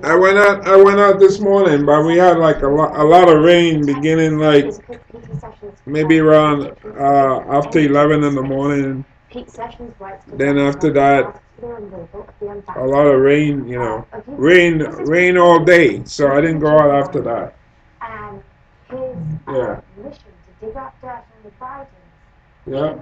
I went out this morning, but we had like a lot of rain beginning like maybe around after 11 in the morning. Then after that, a lot of rain. Rain all day. So I didn't go out after that. Yeah. Yeah.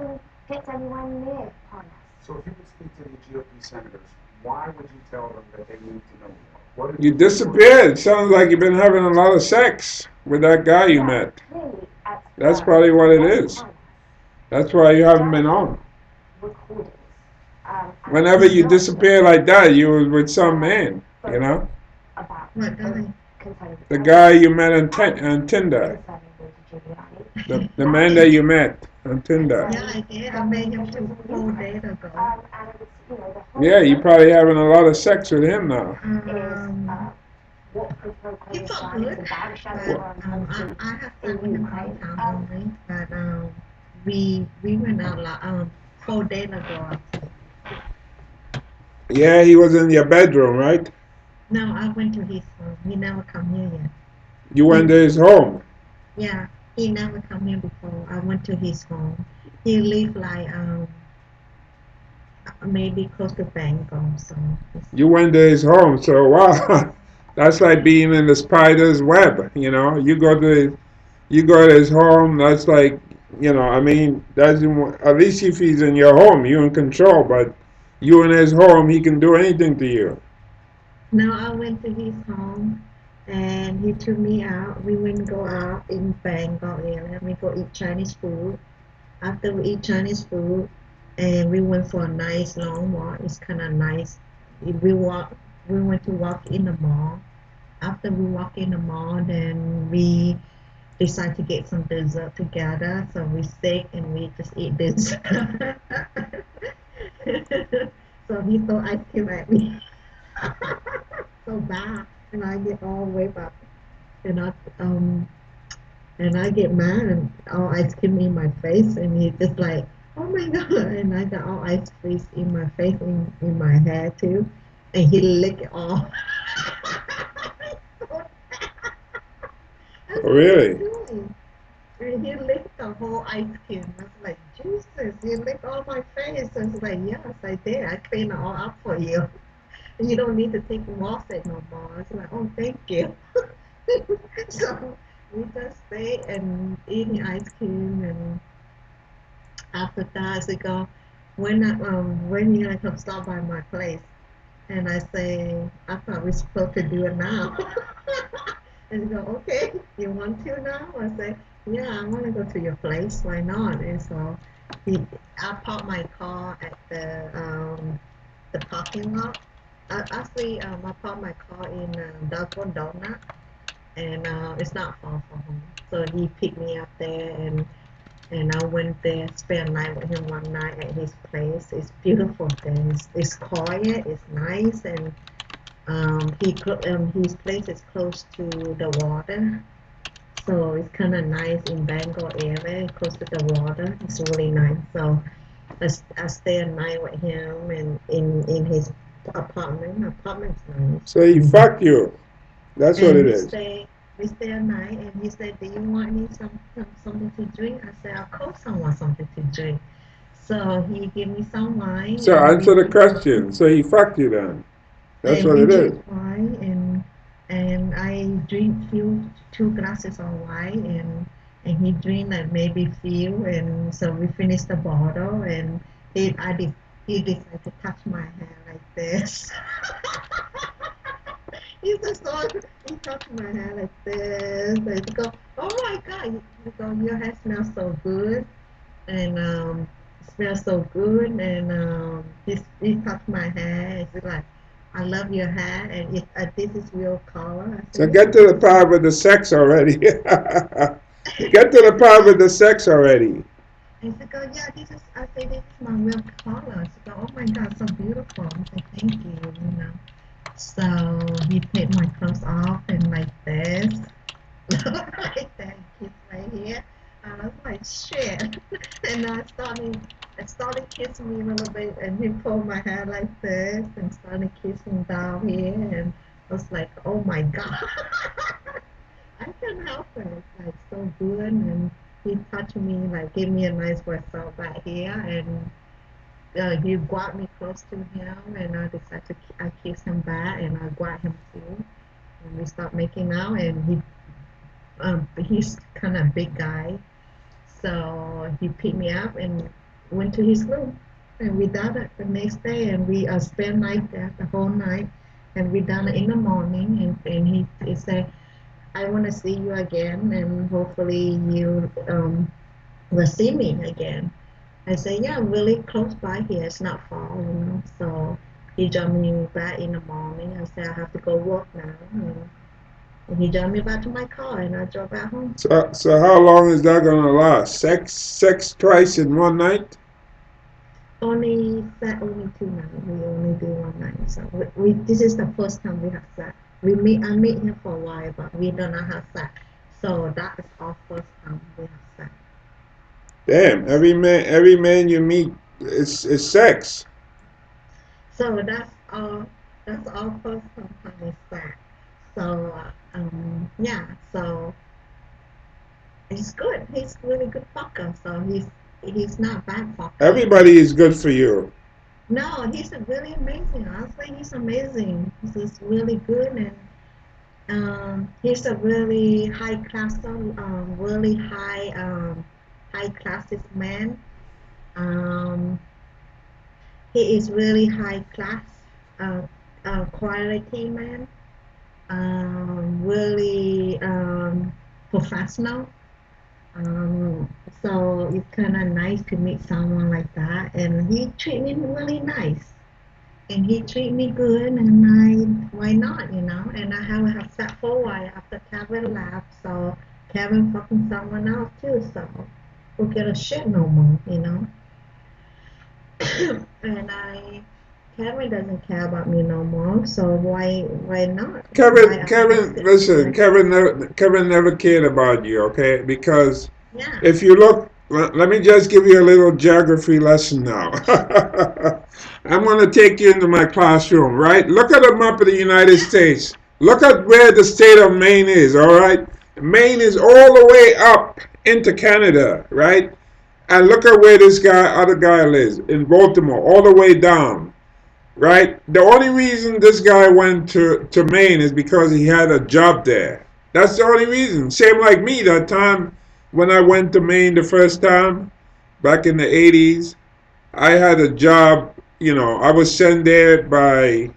So if you would speak to the GOP senators, why would you tell them that they need to know more? What You disappeared. Sounds like you've been having a lot of sex with that guy you met. That's probably what it is. That's why you haven't been on. Whenever you disappear like that, you was with some man, you know? What guy? The guy you met on Tinder. The man that you met on Tinder. Yeah, I did. I met him 2 whole days ago. Yeah, you probably having a lot of sex with him now. He felt good, but Well, I have sex with him sometimes only. But we went out 4 days ago. yeah, he was in your bedroom, right? No, I went to his home. He never come here yet. You went He to his home. Yeah, he never come here before. I went to his home. He live like maybe close to Bangkok, so You went to his home, so wow, that's like being in the spider's web. You go to his home. That's like, I mean, that's at least if he's in your home, you in control. But you in his home, he can do anything to you. now I went to his home and he took me out. We went go out in Bangkok area. We go eat Chinese food. After we eat Chinese food, and we went for a nice long walk. It's kind of nice. We walk. We went to walk in the mall. After we walk in the mall, then we decide to get some dessert together. So we steak and we just eat dessert. So he throw ice cream at me. So bad, and I get all wave up, and I get mad and all ice cream in my face, and he just like, oh my god, and I got all ice cream in my face in my hair too, and he lick it all. I said, what you Really? doing? And he licked the whole ice cream. I was like, Jesus, you licked all my face. I was like, yes, I did. I cleaned it all up for you. You don't need to take wash it no more. I was like, oh, thank you. So we just stay and eating ice cream, and after that we go when you come stop by my place, and I say I thought we supposed to do it now. And he go, okay, you want to now? I say, yeah, I want to go to your place. Why not? And so he I parked my car at the parking lot. Actually, I parked my car in Dunkin' Donut, and it's not far from home. So he picked me up there, and I went there, spent a night with him one night at his place. It's beautiful there. It's quiet, it's nice, and his place is close to the water. So it's kind of nice in Bangor area, close to the water. It's really nice. So I stay a night with him and in his apartment. Apartment's nice. So he fucked you. That's what And it is. we stay a night, and he said, "Do you want me something to drink?" I said, "Of course I want something to drink." So he gave me some wine, So and answer the question. So he fucked you then. That's what we it drink is. wine, and I drink few 2 glasses of wine, and he drink like maybe few, and so we finished the bottle, and he I did he decided to touch my hair like this. He just thought he touched my hair like this, and he go, "Oh my God!" He go, "Your hair smells so good," and smells so good, and he touched my hair. He's like, "I love your hair, and this is real color." I So said, get "Yeah, to this the is part with the sex already. Get to the part with the sex already. And she go, yeah, this is, I say, this is my real color. She go, oh my God, so beautiful. I say, thank you. So he take my clothes off and like this, like that, kiss right here. I was like, shit. And I started kissing me a little bit, and he pulled my hair like this and started kissing down here. I was like, oh my God. I can't help it. It's like so good. And he touched me, like gave me a nice whistle back here. And he brought me close to him. And I decided to, I kissed him back and I brought him too. And we started making out. And he's kind of big guy. So he picked me up and went to his room. And we done it the next day. And we spent night there the whole night. And we done it in the morning. And he said, I want to see you again, and hopefully you will see me again. I say, yeah, I'm really close by here. It's not far, you know. So he joined me back in the morning. I said, I have to go work now. And he joined me back to my car, and I drove back home. So how long is that gonna last? Sex twice in one night? Only 2 nights. We only do one night. So this is the first time we have sex. I meet him for a while, but we do not have sex. So that is our first time we have sex. Damn, every man you meet is sex. So that's our first time having sex. So yeah, so he's good. He's really good fucker. So he's not bad fucker, you know. Everybody is good for you. No, he's really amazing. Honestly, he's amazing. He's just really good, and he's a really high class, really high classes man. Um, he is really high class, uh, quality man. Really professional. Um, so it's kind of nice to meet someone like that, and he treat me really nice. And he treat me good, and why not, you know? And I haven't had sex for a while after Kevin left, so Kevin fucking someone else too, so who get a shit no more, you know? And Kevin doesn't care about me no more, so why not? Why Kevin, I have to Kevin, sit listen, here? Kevin never cared about you, okay? Because Yeah, if you look, let me just give you a little geography lesson now. I'm going to take you into my classroom, right? Look at a map of the United States. Look at where the state of Maine is, all right? Maine is all the way up into Canada, right? And look at where this other guy lives in Baltimore, all the way down, right? The only reason this guy went to Maine is because he had a job there. That's the only reason. Same like me that time when I went to Maine the first time back in the 80s. I had a job, I was sent there by,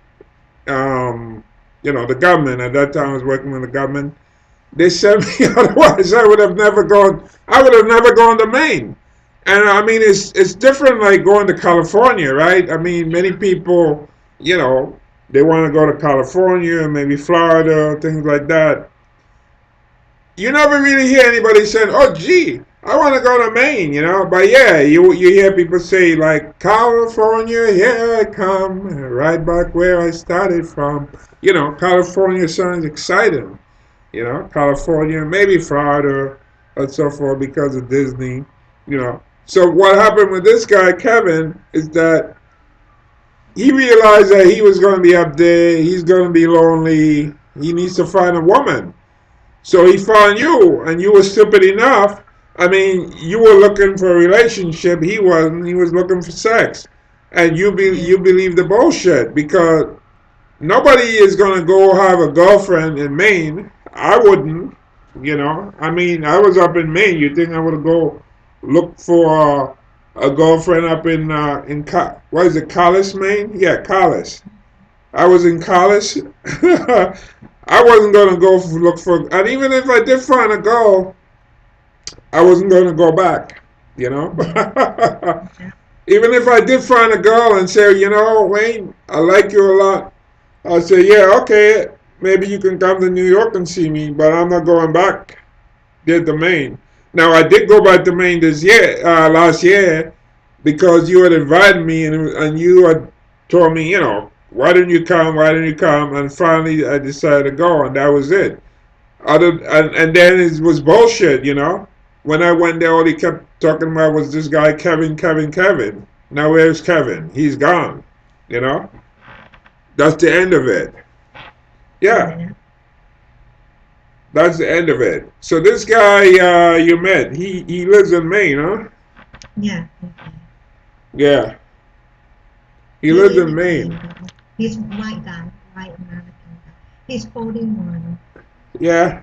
um, the government. At that time I was working with the government. They sent me, otherwise I would have never gone to Maine. And I mean, it's different like going to California, right? I mean, many people, you know, they want to go to California, maybe Florida, things like that. You never really hear anybody saying, "Oh, gee, I want to go to Maine." But yeah, you hear people say like, "California, here I come, right back where I started from." California sounds exciting. California, maybe Florida, and so forth because of Disney. So what happened with this guy Kevin is that he realized that he was going to be up there. He's going to be lonely. He needs to find a woman. So he found you, and you were stupid enough. I mean, you were looking for a relationship. He wasn't. He was looking for sex, and yeah, you believe the bullshit because nobody is gonna go have a girlfriend in Maine. I wouldn't. I mean, I was up in Maine. You think I would go look for a girlfriend up what is it, Collis, Maine? Yeah, Collis. I was in Collis. I wasn't gonna look for, and even if I did find a girl, I wasn't gonna go back. You know. yeah, yeah, Even if I did find a girl and say, Wayne, I like you a lot, I'll say, yeah, okay, maybe you can come to New York and see me, but I'm not going back there to Maine. Now, I did go back to Maine last year, because you had invited me and you had told me, why didn't you come? Why didn't you come? And finally, I decided to go, and that was it. And then it was bullshit. When I went there, all he kept talking about was this guy, Kevin, Kevin, Kevin. Now, where's Kevin? He's gone. You know? That's the end of it. Yeah, Yeah. that's the end of it. So this guy you met, he lives in Maine, huh? Yeah. Yeah, he He lives lives in in Maine. Maine though. He's white guy, white American guy. He's 41. Yeah,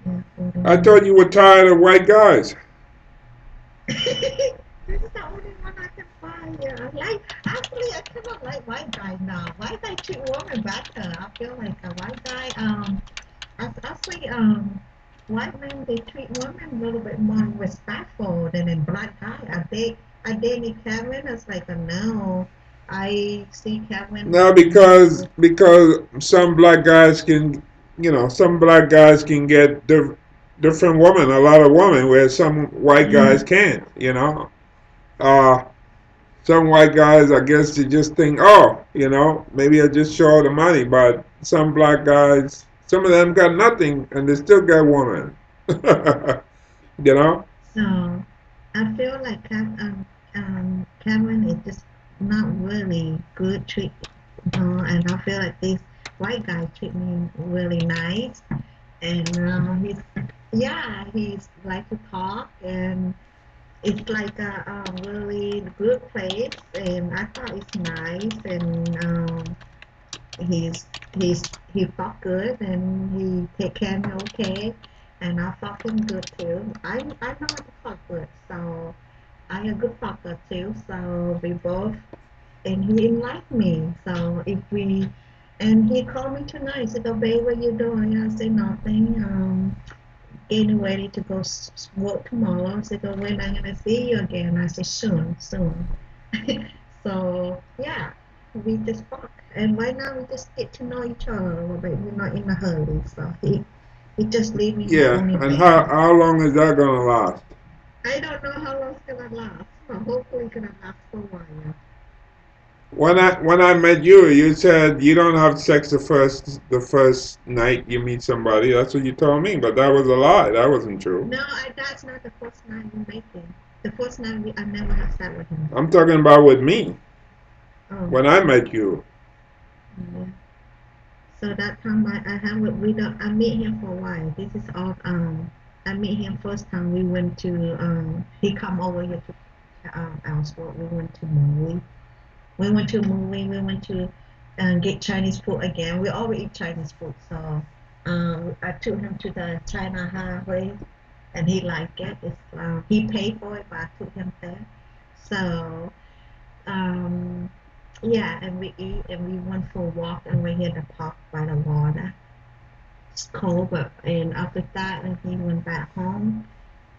Yeah, I 41. thought you were tired of white guys. This is the only one I can find. Yeah, like actually, I cannot like white guy now. White guy treat women better. I feel like a white guy. Actually, white men they treat women a little bit more respectful than a black guy. I dated Kevin. It's like a no. I see Kevin No, like a no. because some black guys can, some black guys can get different women, a lot of women, where some white Mm, guys can't. Uh, some white guys, I guess, they just think, oh, maybe I just show the money. But some black guys, some of them got nothing, and they still get women. you know? so I feel like Kevin is just not really good treat. And I feel like this white guy treat me really nice. And he's like to talk, and it's like a really good place, and I thought it's nice, and he's he fuck good, and he take care of me okay, and I fuck him good too. I know how to fuck good, so I a good fucker too. So we both, and he liked me. So if we, and he called me tonight. He said, "Oh, babe, what you doing?" I said, "Nothing. Getting ready to go work tomorrow." I said, "Oh, when I'm gonna see you again?" I said, "Soon, soon." So yeah, we just talk, and right now we just get to know each other, but we're not in a hurry. So he just leave me Yeah, on his and bed. how long is that gonna last? I don't know how long it's gonna last, but hopefully it's gonna last for a while. When I met you, you said you don't have sex the first night you meet somebody. That's what you told me, but that was a lie. That wasn't true. No, that's not the first night we make it. The first night I never have sex with him. I'm talking about with me Oh, when I met you. yeah. So that time I have we don't I meet him for a while. This is all I meet him first time we went to he come over here to Ellsworth. We went to movie. We went to movie. We went to get Chinese food again. We always eat Chinese food. So I took him to the China Highway, and he liked it. He paid for it, but I took him there. So um, yeah, and we eat and we went for a walk, and we're here at the park by the water. It's cold, but and after that, and he went back home,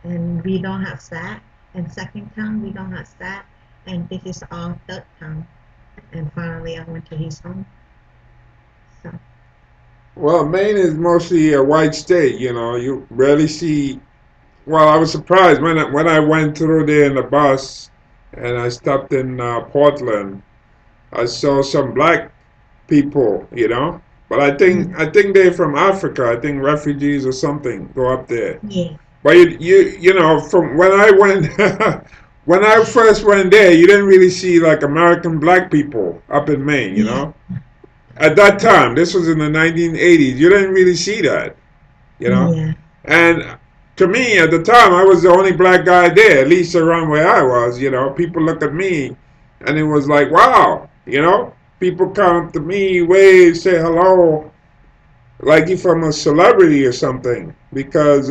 and we don't have that. And second time we don't have that, and this is our third time. And finally, I went to his home. So Well, Maine is mostly a white state. You rarely see. Well, I was surprised when I went through there in the bus, and I stopped in Portland. I saw some black people. But I think mm, I think they're from Africa. I think refugees or something go up there. yeah, But from when I went, when I first went there, you didn't really see like American black people up in Maine. yeah, At that time, this was in the 1980s. You didn't really see that. You know, yeah, and to me at the time, I was the only black guy there, at least around where I was. People look at me, and it was like, wow. People come up to me, wave, say hello, like if I'm a celebrity or something, because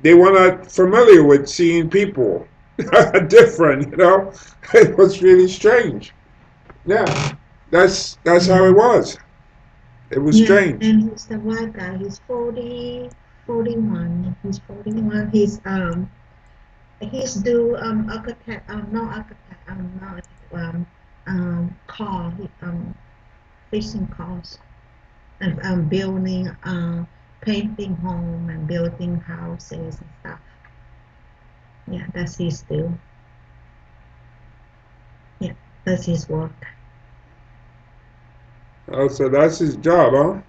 they were not familiar with seeing people different. It was really strange. Yeah, that's how yeah, it was. It was yeah. strange. And he's the white guy. He's 40, 41. He's 41. He's do architect no architect no car fixing cars and building painting home and building houses and stuff. Yeah, that's his do. Yeah, that's his work. Oh, so that's his job, huh?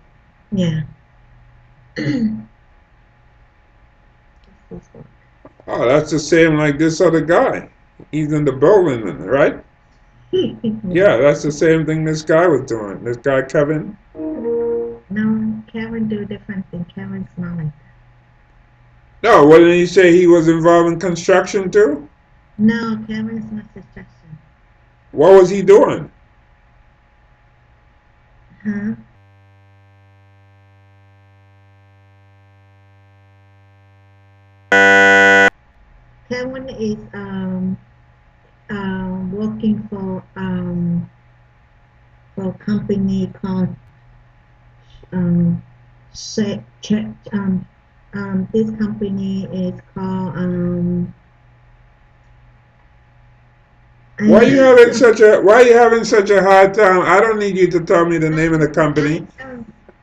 Yeah, that's his work. Oh, that's the same like this other guy. He's in the building, right? Yeah. Yeah, that's the same thing this guy was doing. This guy Kevin. No, Karen do different thing. Karen's not like that. No, wouldn't you say he was involved in construction too? No, Karen's not suggestion. What was he doing? Huh? Karen is working for a company called um check this company is called Why are you having such a hard time? I don't need you to tell me the name of the company.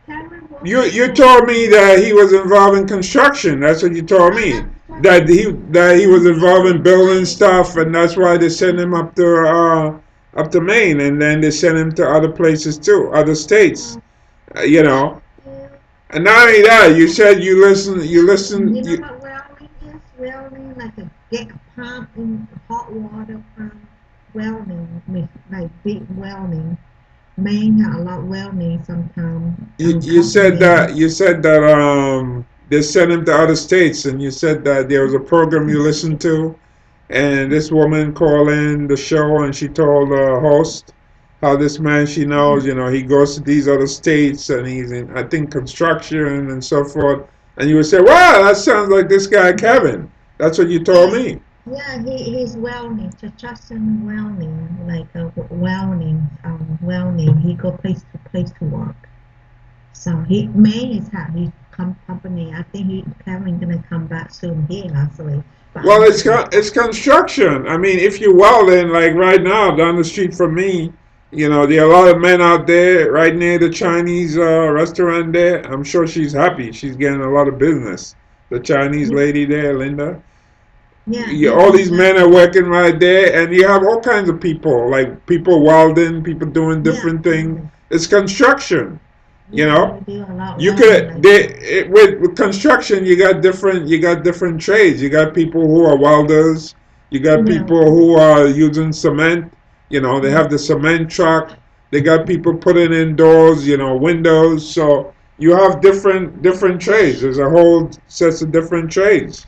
Karen working You for told me that he was involved in construction. That's what you told me. That he was involved in building stuff, and that's why they sent him up to Maine, and then they sent him to other places too, other states. You that's know, still and not only that, you said you know you what welding is? Welding like a get a pump in hot water pump welding, like big welding. Men have a lot of welding sometimes company. you said that they sent him to other states, and you said that there was a program you listened to, and this woman called in the show, and she told the host how this man she knows, he goes to these other states, and he's in, I think, construction and so forth. And you would say, "Wow, that sounds like this guy Kevin." That's what you told Yeah, me. yeah, he's welding, just in welding, like welding. He go place to work. So he May is have his company. I think he Kevin gonna come back soon here actually, but Well, I'm not gonna it's talk. construction. I mean, if you welding like right now down the street from me, there are a lot of men out there right near the Chinese restaurant there. I'm sure she's happy. She's getting a lot of business. The Chinese Yeah, lady there, Linda. yeah, All he these got men are working right there, and you have all kinds of people, like people welding, people doing yeah, different things. welding. It's construction, you Yeah, know. he do a lot You welding could like they that. with construction, you got different trades. You got people who are welders. You got people Welding. who are using cement. They Yeah, have the cement truck. They got people putting in doors, windows. So you have different trades. There's a whole set of different trades.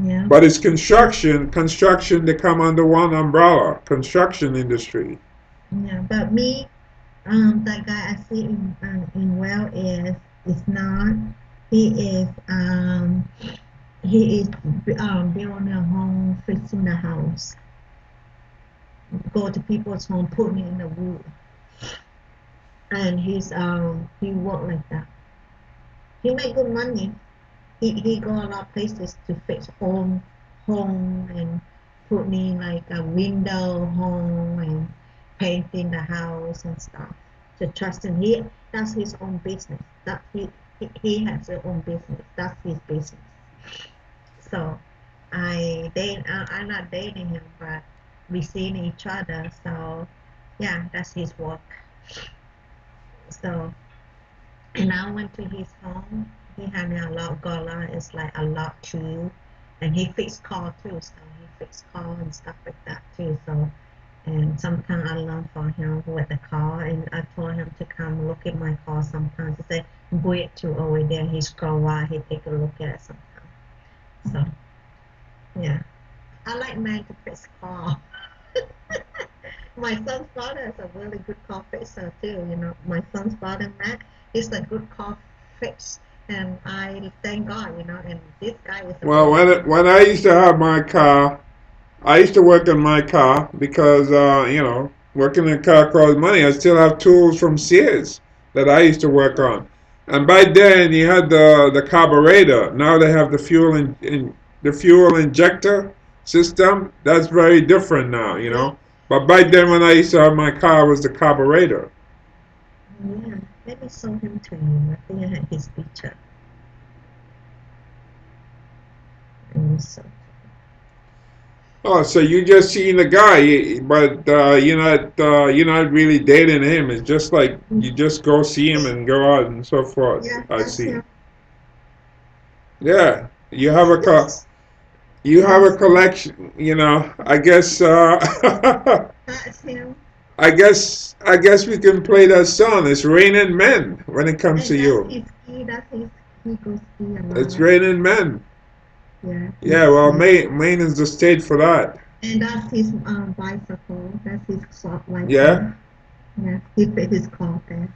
yeah, But it's construction. Construction, they come under one umbrella. Construction industry. yeah. But me, that guy I see in well is not. He is he is building a home, fixing the house, go to people's home, putting in the wood, and he work like that. He make good money. He go a lot of places to fix home and put in like a window home and painting the house and stuff. To trust him, he that's his own business. That he has his own business. That's his business. So I'm not dating him, but we seen each other. So yeah, that's his work. So and I went to his home. He had a lot Gola is like a lot too. And he fixed car too, so he fixed car and stuff like that too. So and sometimes I learn from him with the car and I told him to come look at my car sometimes. He said wait to over there, he's go while he take a look at it sometimes. So yeah. I like man to fix car. My son's father is a really good car fixer too. My son's father Matt is a good car fix, and I thank God. And this guy is a Well, really good car when I used to have my car, I used to work on my car because, working in a car costs money. I still have tools from Sears that I used to work on. And back then, you had the carburetor. Now they have the fuel injector system. That's very different now. Yeah, But back then, when I used to have my car, it was the carburetor. yeah. Let me show him to you. I think I had his picture. Let me show. Oh, so you just seen the guy, but you're not really dating him. It's just like you just go see him and go out and so forth. Yeah, I that's see. him. Yeah, you have a That's him. collection. I guess. That's him. I guess we can play that song. It's raining men when it comes to And that's you. his ski. That's his. He goes ski a It's lot. raining men. Yeah, he Yeah, well, skis. Maine is the state for that. And that's his bicycle. That's his short white Yeah. car. Yeah, he put his car there.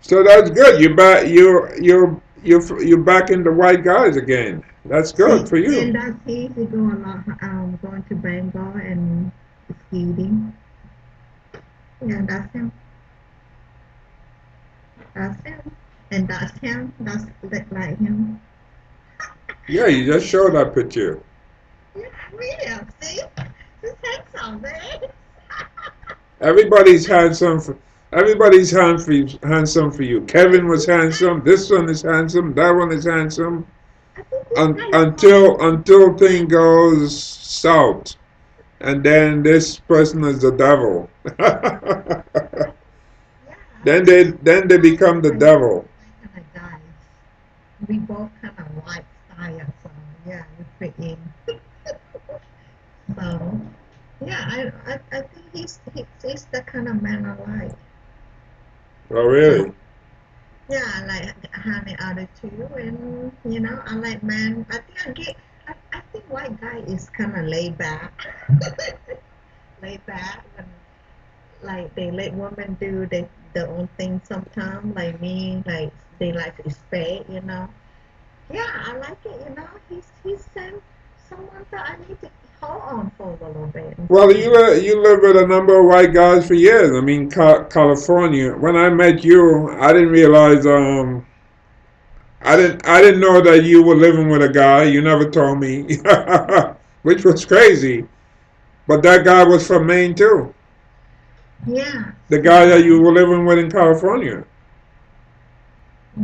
So that's good. You back. You're back into white guys again. That's good See, for you. and that's he go a lot. Going to Bengal and skiing. Yeah, that's him. That's him. And that's him. That's like him. Yeah, you just showed that picture. Yeah, really. See, just handsome, man. Everybody's handsome. Everybody's handsome for you. Kevin was handsome. This one is handsome. That one is handsome. I think this guy is Until thing goes south, and then this person is the devil. yeah, I then think they this then they guy is become the like one devil. of my kind of guys. We both kind of like style, so yeah, we fit in. So yeah, I think he's the kind of man I like. Oh, So really? yeah, I like having attitude, and I like man. I think I get. I think white guy is kind of laid back, laid back, and like they let women do their own thing sometimes. Like me, like they like to respect. Yeah, I like it. He's someone that I need to hold on for a little bit and Well, see. you live with a number of white guys for years. I mean, California. When I met you, I didn't realize. I didn't know that you were living with a guy. You never told me, which was crazy. But that guy was from Maine too. Yeah, The guy that so you were living with in California.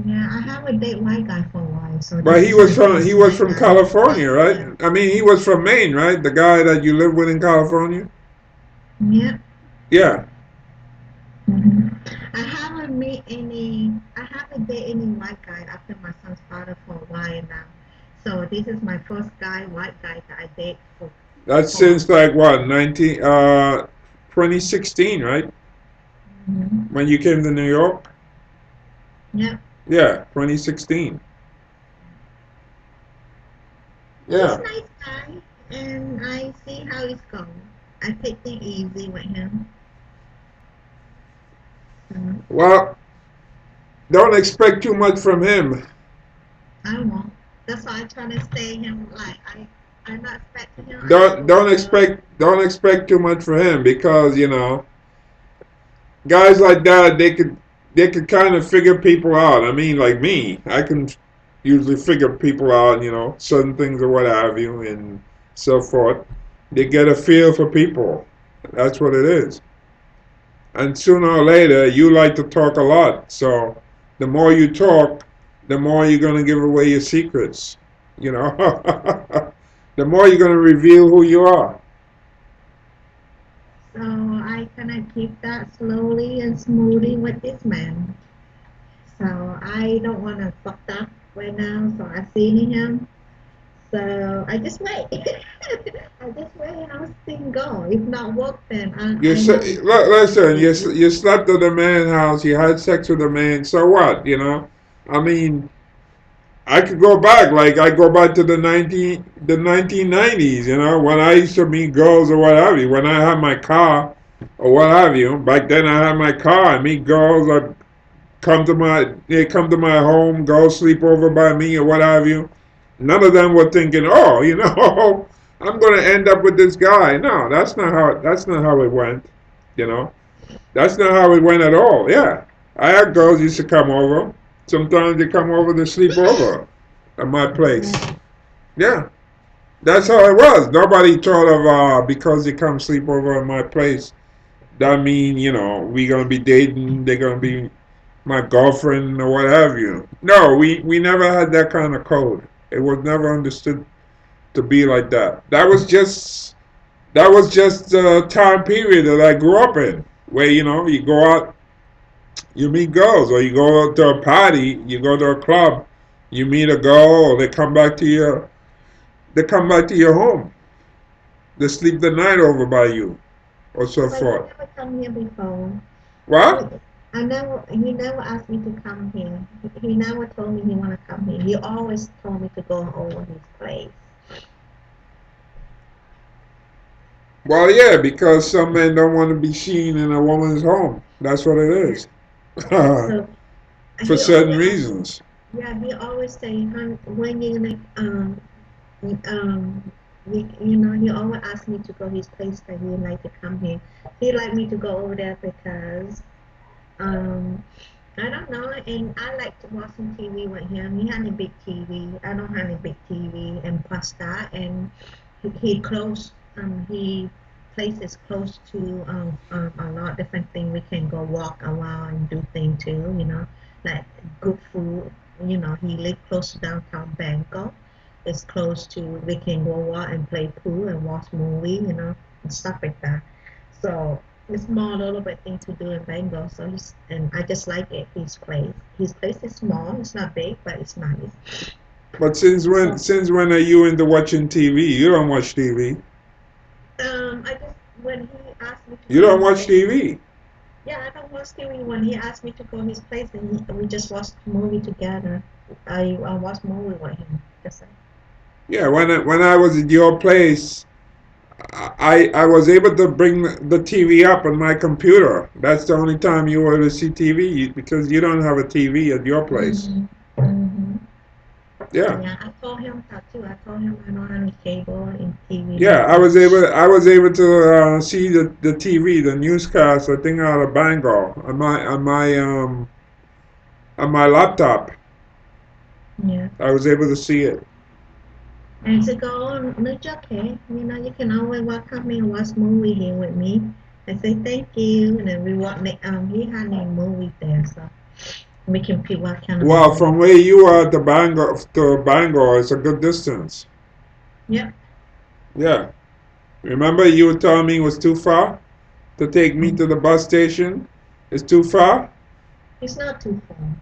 yeah, I have a date white guy for a while, so But this he is my was from he first was white from guy. California, Yeah, right? yeah, I mean, he was from Maine, right? The guy that you lived with in California. yeah. Yeah. hmm I haven't met any. I haven't dated any white guy after my son's father for a while now. So this is my first white guy that I date That's for. since like what 2016, right? hmm When you came to New York. Yeah, Yeah, 2016. he's Yeah. a nice guy, and I see how it's going. I take things easy with him. So Well, don't expect too much from him. I won't. That's why I try to stay him. Like I'm not expecting him. I just Don't go don't good. expect too much from him because guys like that they could kind of figure people out. I mean, like me, I can usually figure people out. Certain things or what have you, and so forth. They get a feel for people. That's what it is. And sooner or later, you like to talk a lot. So the more you talk, the more you're gonna give away your secrets. You know, the more you're gonna reveal who you are. So I kind of keep that slowly and smoothly with this man. So I don't want to fuck up right now. So I seen him. So I just wait. I just wait how things go. If not work, then I know it's not Listen. be You slept at the man's house. You had sex with the man. So what? I mean, I could go back. Like I go back to the 1990s. When I used to meet girls or what have you. When I had my car or what have you. Back then I had my car. I meet girls. They come to my home, go sleep over by me or what have you. None of them were thinking, oh, I'm going to end up with this guy. No, that's not how it went. You know, that's not how it went at all. Yeah, I had girls used to come over. Sometimes they come over to sleep over at my place. right. Yeah, that's how it was. Nobody thought of because they come sleep over at my place. That mean we gonna be dating. They're gonna be my girlfriend or what have you. No, we never had that kind of code. It was never understood to be like that. That was just the time period that I grew up in, where you go out, you meet girls, or you go to a party, you go to a club, you meet a girl, or they come back to your home, they sleep the night over by you. or so But he forth. never come here before. We, What? he never asked me to come here. He never told me he want to come here. He always told me to go over his place. Well, yeah, because some men don't want to be seen in a woman's home. That's what it Yeah. is. And For so he certain always ask, reasons. yeah, he always say, "Hon, when you gonna um you know, he always asked me to go his place that he like to come here. He like me to go over there because um I don't know, and I like to watch some TV with him. He had a big TV. I don't have a big TV, and plus that, and he close. He places close to a lot of different things. We can go walk around and do things too. You know, like good food. You know, he live close to downtown Bangkok. It's close to we can go walk and play pool and watch movie. You know, and stuff like that. So it's more a little bit thing to do in Bengal. So he's and I just like it. His place. His place is small. It's not big, but it's nice. But since when? So Since when are you into watching TV? You don't watch TV. I just when he asked me to You go don't his watch place. TV. Yeah, I don't watch TV. When he asked me to go his place, and we just watched a movie together. I watched movie with him. Just like, Yeah, when I was at your place, I was able to bring the TV up on my computer. That's the only time you were to see TV because you don't have a TV at your place. mm-hmm, mm-hmm. Yeah, Yeah, I told him that too. I told him I don't have any cable and TV, yeah. nothing. I was able to see the TV, the newscast. I think out of Bangor on my laptop. Yeah. I was able to see it. And to go on, no, it's okay. You know, you can always welcome me and watch movie here with me. I say thank you, and then we watch. He had a movie there, so we can pick what kind of Well, movie. from where you are to Bangor, it's a good distance. Yep. Yeah. Remember you were telling me it was too far to take me Mm. to the bus station? It's too far? It's not too far.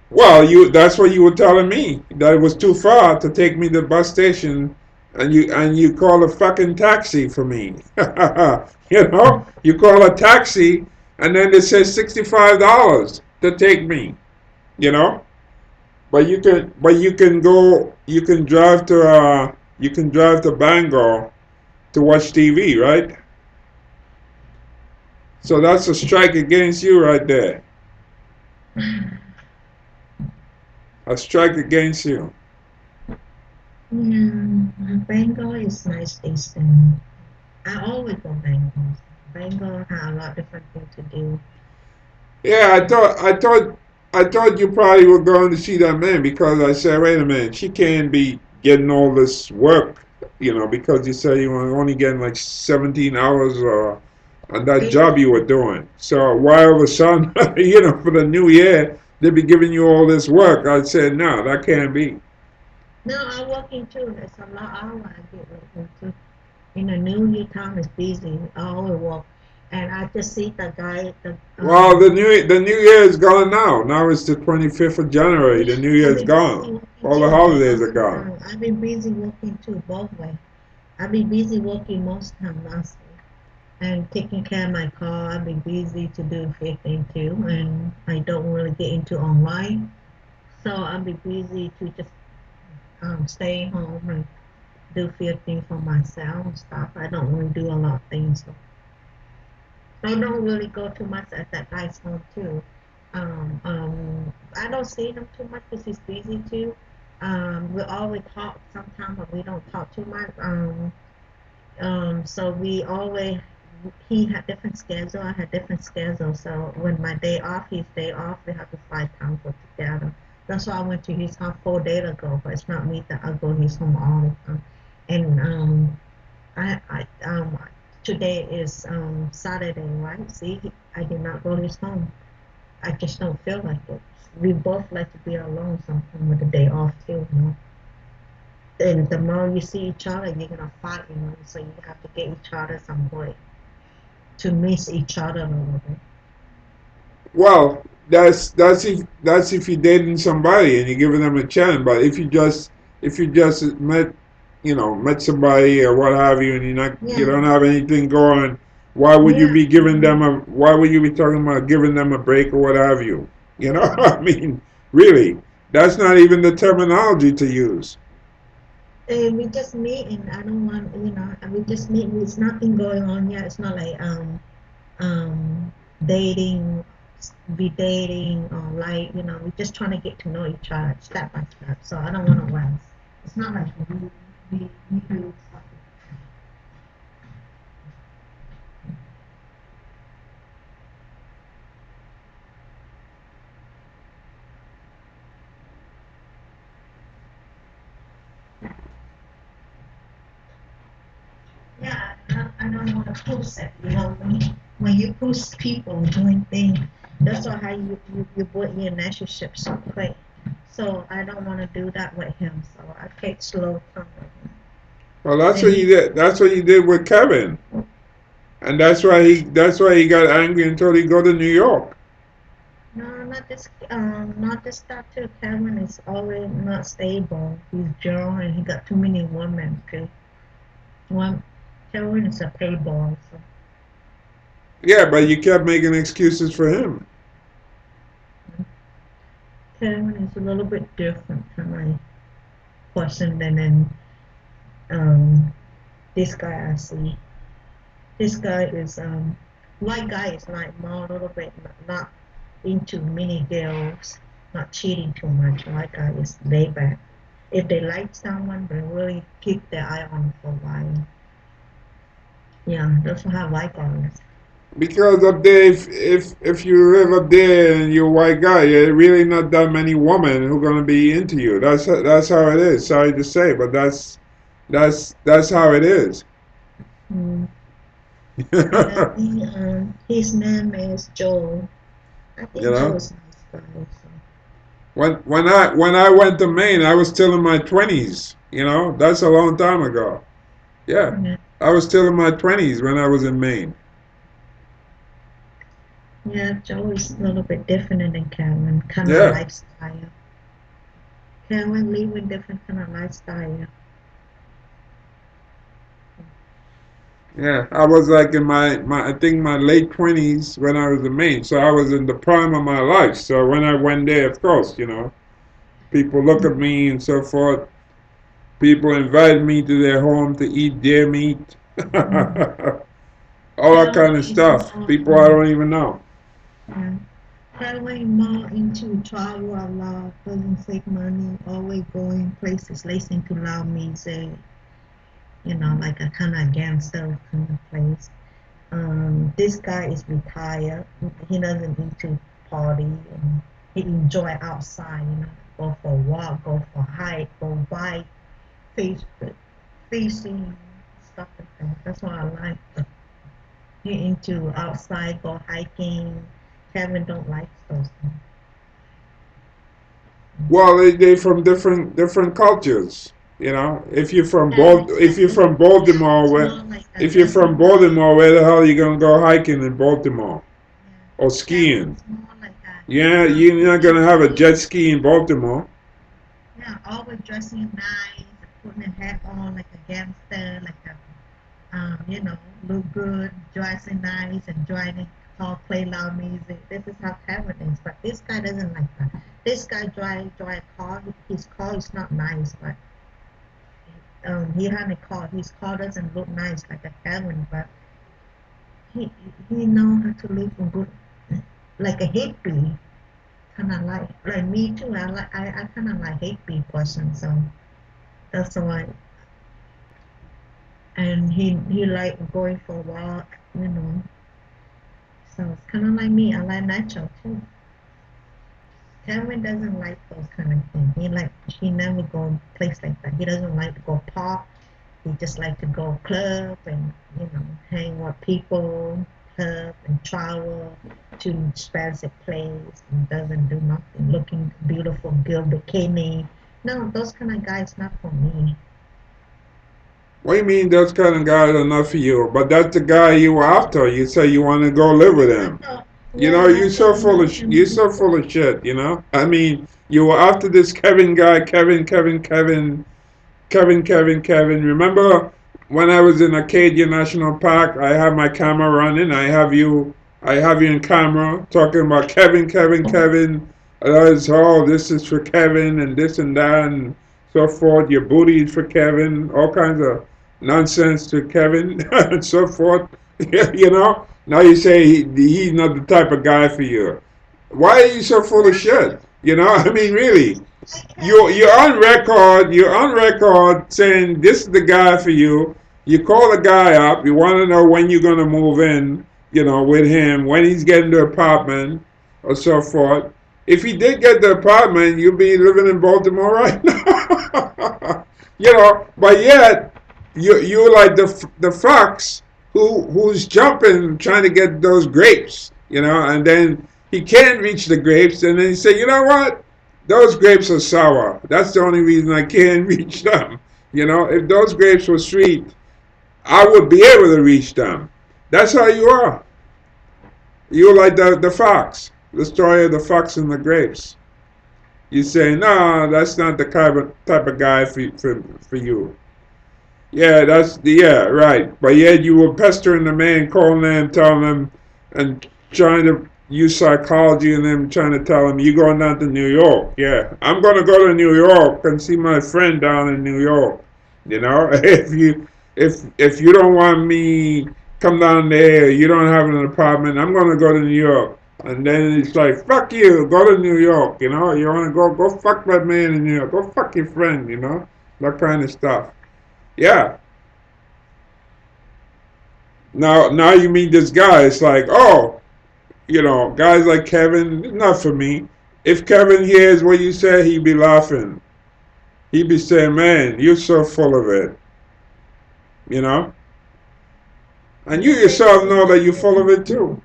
Well, you that's what you were telling me. That it was too far to take me to the bus station and you call a fucking taxi for me. You know? You call a taxi and then it says $65 to take me, you know? But you can drive to you can drive to Bangor to watch TV, right? So that's a strike against you right there. A strike against you. Yeah, Bengal is nice station. I always go Bengal. Bengal have a lot of different things to do. Yeah, I thought you probably were going to see that man because I said, wait a minute, she can't be getting all this work, you know, because you said you were only getting like 17 hours on that job you were 18. doing. So why all of a sudden, you know, for the new year, they'd be giving you all this work? I said, no, that can't be. No, I work in too. It's a lot of hours I get working too. In the New Year time is busy. I always walk. And I just see the guy, Well, the new year is gone now. Now it's the 25th of January. The yeah, new year I've is been busy gone. working All the too. But holidays are also, gone. I've been busy working too, both way. I've been busy working most time last year. And taking care of my car, I've been busy to do everything too. And I don't really get into online. So I'll be busy to just stay home and do few things for myself and stuff. I don't really do a lot of things. So I don't really go too much at that guy's home too. I don't see him too much because he's busy too. We always talk sometimes, but we don't talk too much. So we always he had different schedule. I had different schedule. So when my day off, his day off, we have to find time for together. That's why I went to his house 4 days ago. But it's not me that I go his home all the time. And I today is Saturday, right? See, I did not go to his home. I just don't feel like it. We both like to be alone sometime with the day off too, you know. And the more you see each other, you're gonna fight, you know. So you have to get each other some way to miss each other a little bit. Well, that's if you're dating somebody and you're giving them a chance. But if you just met you know met somebody or what have you, and you don't Yeah, have anything going, Why would you Yeah. be giving them a? Why would you be talking about giving them a break or what have you? You know, I mean, really, that's not even the terminology to use. We just meet and I don't want, we just meet. There's nothing going on yet. It's not like dating, be dating or like, we're just trying to get to know each other step by step. So I don't want to rush. It's not like we do stuff. Yeah, I don't want to push it. When you push people doing things, that's not how you build your relationship so quick. So I don't want to do that with him. So I take slow time with him. Well, that's And what you he, did. That's what you did with Kevin, and that's why he. That's why he got angry and told he go to New York. no, not this stuff too. Kevin is always not stable. He's drunk and he got too many women too. One, Kevin is a playboy. So Yeah, but you kept making excuses for him. Kevin is a little bit different kind of person than um this guy I see. This guy is white guy is like more a little bit not into mini girls, not cheating too much. White guy is laid back. If they like someone, they really keep their eye on for a while. Yeah, that's how white guy is. Because up there, if you live up there and you're a white guy, there really not that many women who gonna be into you. That's how it is. Sorry to say, but that's how it is. Mm. And I you think his name is Joe. I think Joe know, is a nice guy. So. when I went to Maine, I was still in my 20s. You know, that's a long time ago. Yeah, Yeah, I was still in my 20s when I was in Maine. yeah, Joe is a little bit different than Karen, kind of Yeah, lifestyle. Karen live with different kind of lifestyle. yeah. I was like in my I think my late 20s when I was in Maine, so I was in the prime of my life. So when I went there, of course, people look at me and so forth. People invited me to their home to eat deer meat, Mm. all that Karen kind of is stuff. more, People I don't even know. yeah. Karen more into travel a lot, doesn't save money, always going places, listening to loud music, like a kind of gangster kind of place. This guy is retired. He doesn't need to party and he enjoy outside, go for a walk, go for a hike, go bike, fish, fishing, stuff like that. That's what I like. He into outside, go hiking. Kevin don't like those things. Well, they from different cultures. If you're from Kevin Baltimore, is where more like a if you're country from boy. Baltimore, where the hell are you gonna go hiking in Baltimore Yeah. or Kevin skiing? is more like a Yeah, you're not city gonna have a boy. jet ski in Baltimore. Yeah, always dressing nice, putting a hat on like a gangster, like a look good, dressing nice, and joining call play loud music. This is how Kevin is. But this guy doesn't like that. This guy drive car. His car is not nice, but he had a car. His car doesn't look nice like a Kevin, but he he know how to live a good, like a hippie, kind of like me too. I kind of like hippie person, so that's why. And he like going for a walk. So it's kind of like me. I like nature too. Kevin doesn't like those kind of things. He never go place like that. He doesn't like to go park. He just like to go club and hang with people, club and travel to expensive place and doesn't do nothing. Looking beautiful girl bikini. No, those kind of guys not for me. What do you mean those kind of guys are not for you? But that's the guy you were after. You say you want to go live with I him. thought, You know, yeah, I thought I met you're him. so full of shit. I mean, you were after this Kevin guy, Kevin. Remember when I was in Acadia National Park, I have my camera running. I have you in camera talking about Kevin, Kevin, Kevin. Oh, this is for Kevin and this and that and so forth. Your booty is for Kevin. All kinds of nonsense to Kevin and so forth. You know. Now you say he's not the type of guy for you. Why are you so full of shit? You know. I mean, really. You're on record saying this is the guy for you. You call the guy up. You want to know when you're gonna move in. You know, with him when he's getting the apartment or so forth. If he did get the apartment, you'd be living in Baltimore right now. You know, but yet you're like the fox who's jumping trying to get those grapes. You know, and then he can't reach the grapes, and then he say, you know what? Those grapes are sour. That's the only reason I can't reach them. You know, if those grapes were sweet, I would be able to reach them. That's how you are. You're like the fox. The story of the fox and the grapes. You say, no, that's not the type of guy for you. Yeah, yeah, right. But yet you were pestering the man, calling him, telling him, and trying to use psychology and then trying to tell him, you going down to New York. Yeah, I'm going to go to New York and see my friend down in New York. You know, if you don't want me come down there, you don't have an apartment, I'm going to go to New York. And then it's like, fuck you, go to New York. You know, you want to go fuck that man in New York. Go fuck your friend, you know, that kind of stuff. Yeah. Now you meet this guy. It's like, oh, you know, guys like Kevin, not for me. If Kevin hears what you say, he'd be laughing. He'd be saying, "Man, you're so full of it," you know. And you yourself know that you're full of it too.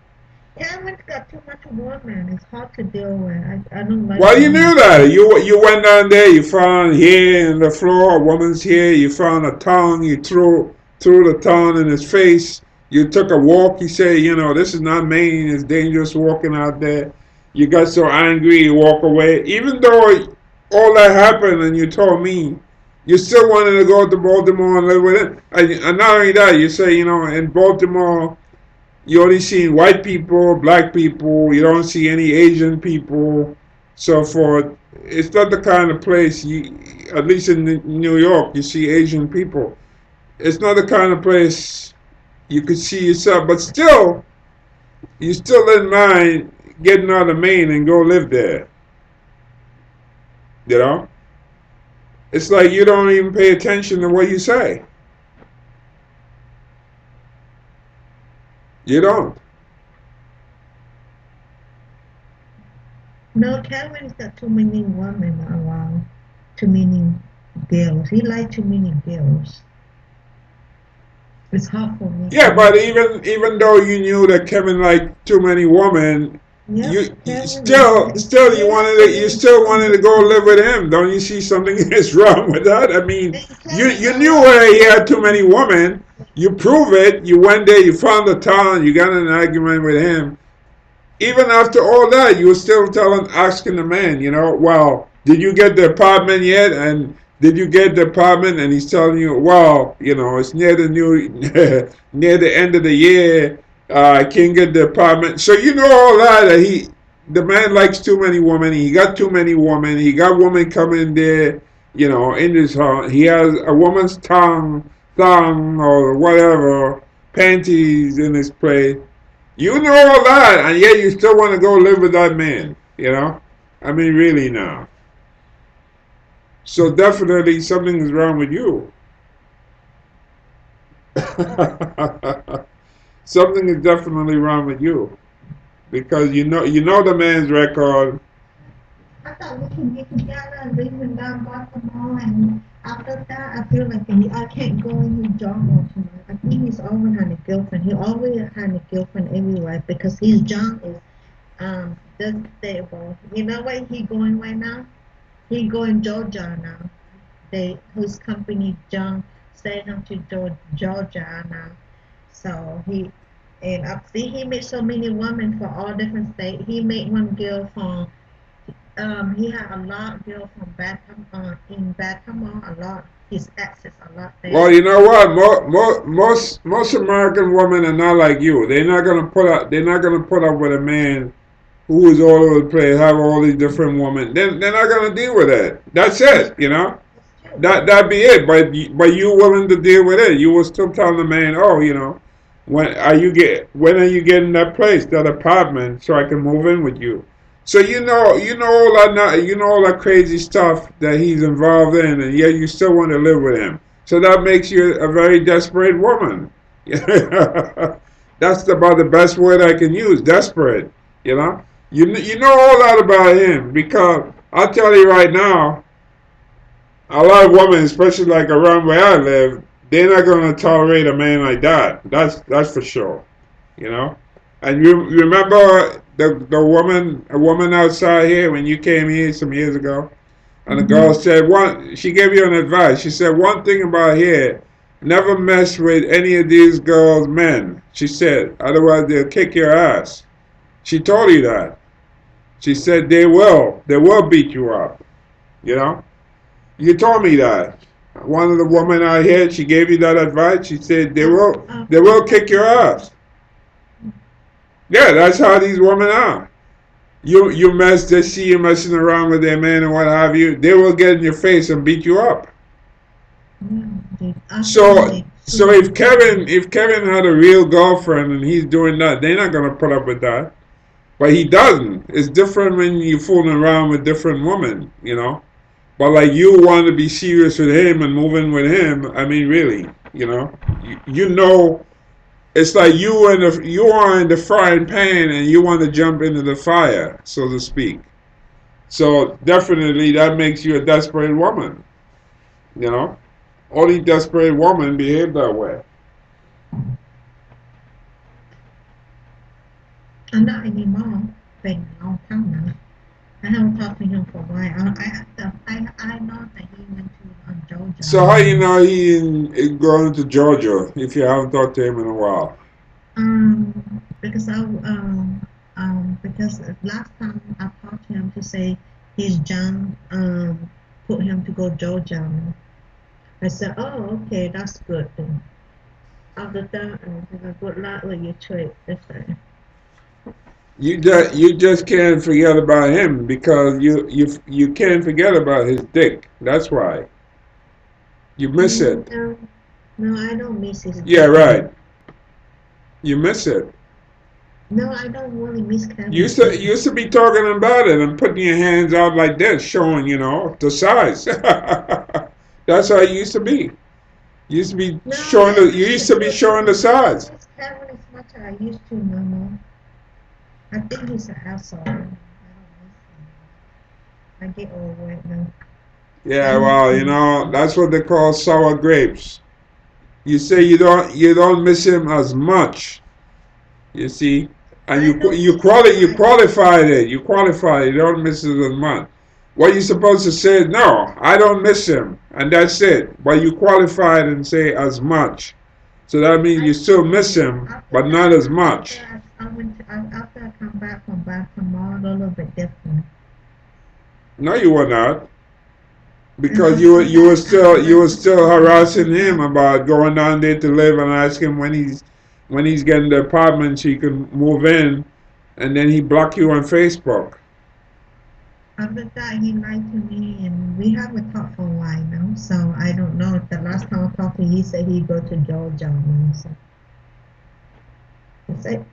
Cameron's got too much woman. It's hard to deal with. I don't like Well, you knew women. that. You went down there. You found here in the floor, a woman's here. You found a tongue. You threw the tongue in his face. You took a walk. You say, you know, this is not Maine. It's dangerous walking out there. You got so angry, you walk away. Even though all that happened, and you told me, you still wanted to go to Baltimore and live with it. And not only that, you say, you know, in Baltimore you only see white people, black people. You don't see any Asian people, so forth. It's not the kind of place at least in New York, you see Asian people. It's not the kind of place you could see yourself. But still, you still didn't mind getting out of Maine and go live there. You know, it's like you don't even pay attention to what you say. You don't. No, Cameron's got too many women around. Too many girls. He like too many girls. It's hard for me to Yeah, but like. even though you knew that Kevin liked too many women, Yep, you Kevin. still He like too you many still wanted to women. go live with him. Don't you see something is wrong with that? I mean, And Kevin you got a knew lot of he had too women. many women. You prove it. You went there. You found the town. You got in an argument with him. Even after all that, you were still asking the man, you know, well, did you get the apartment yet? And did you get the apartment? And he's telling you, well, you know, it's near the new, near the end of the year. I can't get the apartment. So you know all that. The man likes too many women. He got too many women. He got women coming there, you know, in his heart. He has a woman's thong, or whatever, panties in his place. You know all that, and yet you still want to go live with that man. You know, I mean, really now. So definitely something is wrong with you. Something is definitely wrong with you because you know the man's record. I thought we can get together and live in down Baltimore, and after that, I feel like I can't go in his job Baltimore. I think he's always had a girlfriend. He always had a girlfriend everywhere because his job is stable. You know where he going right now? He going Georgia now. His company John sent him to Georgia now. So and I see he met so many women for all different states. He met one girl from he had a lot of girls from Baltimore, in Baltimore, a lot. his access a lot Well, better. you know what? Most American women are not like you. They're not gonna put up. They're not gonna put up with a man who is all over the place, have all these different women. Then they're not gonna deal with it. That's That's it. You true. know. That's true. That be it. But you willing to deal with it. You will still tell the man, oh, you know, when are you getting that place, that apartment, so I can move in with you. So you know all that you know all that crazy stuff that he's involved in, and yet you still want to live with him. So that makes you a very desperate woman. That's about the best word I can use. Desperate. You know. You know all that about him because I'll tell you right now, a lot of women, especially like around where I live, they're not going to tolerate a man like that. That's for sure. You know. And you remember the woman, a woman outside here when you came here some years ago, and the Mm-hmm. girl said one. She gave you an advice. She said one thing about here: never mess with any of these girls' men. She said, otherwise they'll kick your ass. She told you that. She said they will beat you up. You know. You told me that. One of the women I heard, she gave you that advice. She said they I will kick thought your you said. ass. Yeah, that's how these women are. They see you messing around with their man and what have you. They will get in your face and beat you up. Yeah, I think So they so truly do. If Kevin had a real girlfriend and he's doing that, they're not gonna put up with that. But he doesn't. It's different when you're fooling around with different women, you know. But like you want to be serious with him and moving with him, I mean, really, you know, you know, it's like you are in the frying pan and you want to jump into the fire, so to speak. So definitely that makes you a desperate woman, you know. Only desperate women behave that way. And not anymore. Been a long time now. I haven't talked to him for a while. I know that he went to Georgia. So how you know he going to Georgia if you haven't talked to him in a while? Because because last time I talked to him to say his John put him to go Georgia. I said, oh, okay, that's good then. After that, good luck with your trip. That's right. You just can't forget about him because you can't forget about his dick. That's why you miss it. No, no, I don't miss his Yeah, dick. right. You miss it. No, I don't really miss You Kevin's used to dick. you used to be talking about it and putting your hands out like this, showing the size. That's how you used to be. You used to be No, showing I the you miss used it to be too, showing the but I size. don't miss Kevin as much as I used to no more. I think he's an asshole. I don't miss him. I get over it now. I Yeah, miss well, him. that's what they call sour grapes. You say you don't miss him as much. You see, and I don't miss him you much. qualified it. You qualified it. You don't miss it as much. What you supposed to say? No, I don't miss him, and that's it. But you qualified and say as much. So that means I you still miss did. him, but not as much. After I come back from Baltimore, a little bit different. No, you were not, And because after that, you were after still I harassing come him back. about going down there to live and asking when he's getting the apartment so he can move in, and then he blocked you on Facebook. After that, he lied to me, and we haven't talked for a while now. So I don't know. The last time I talked to him, he said he'd go to Georgia. And so that's it.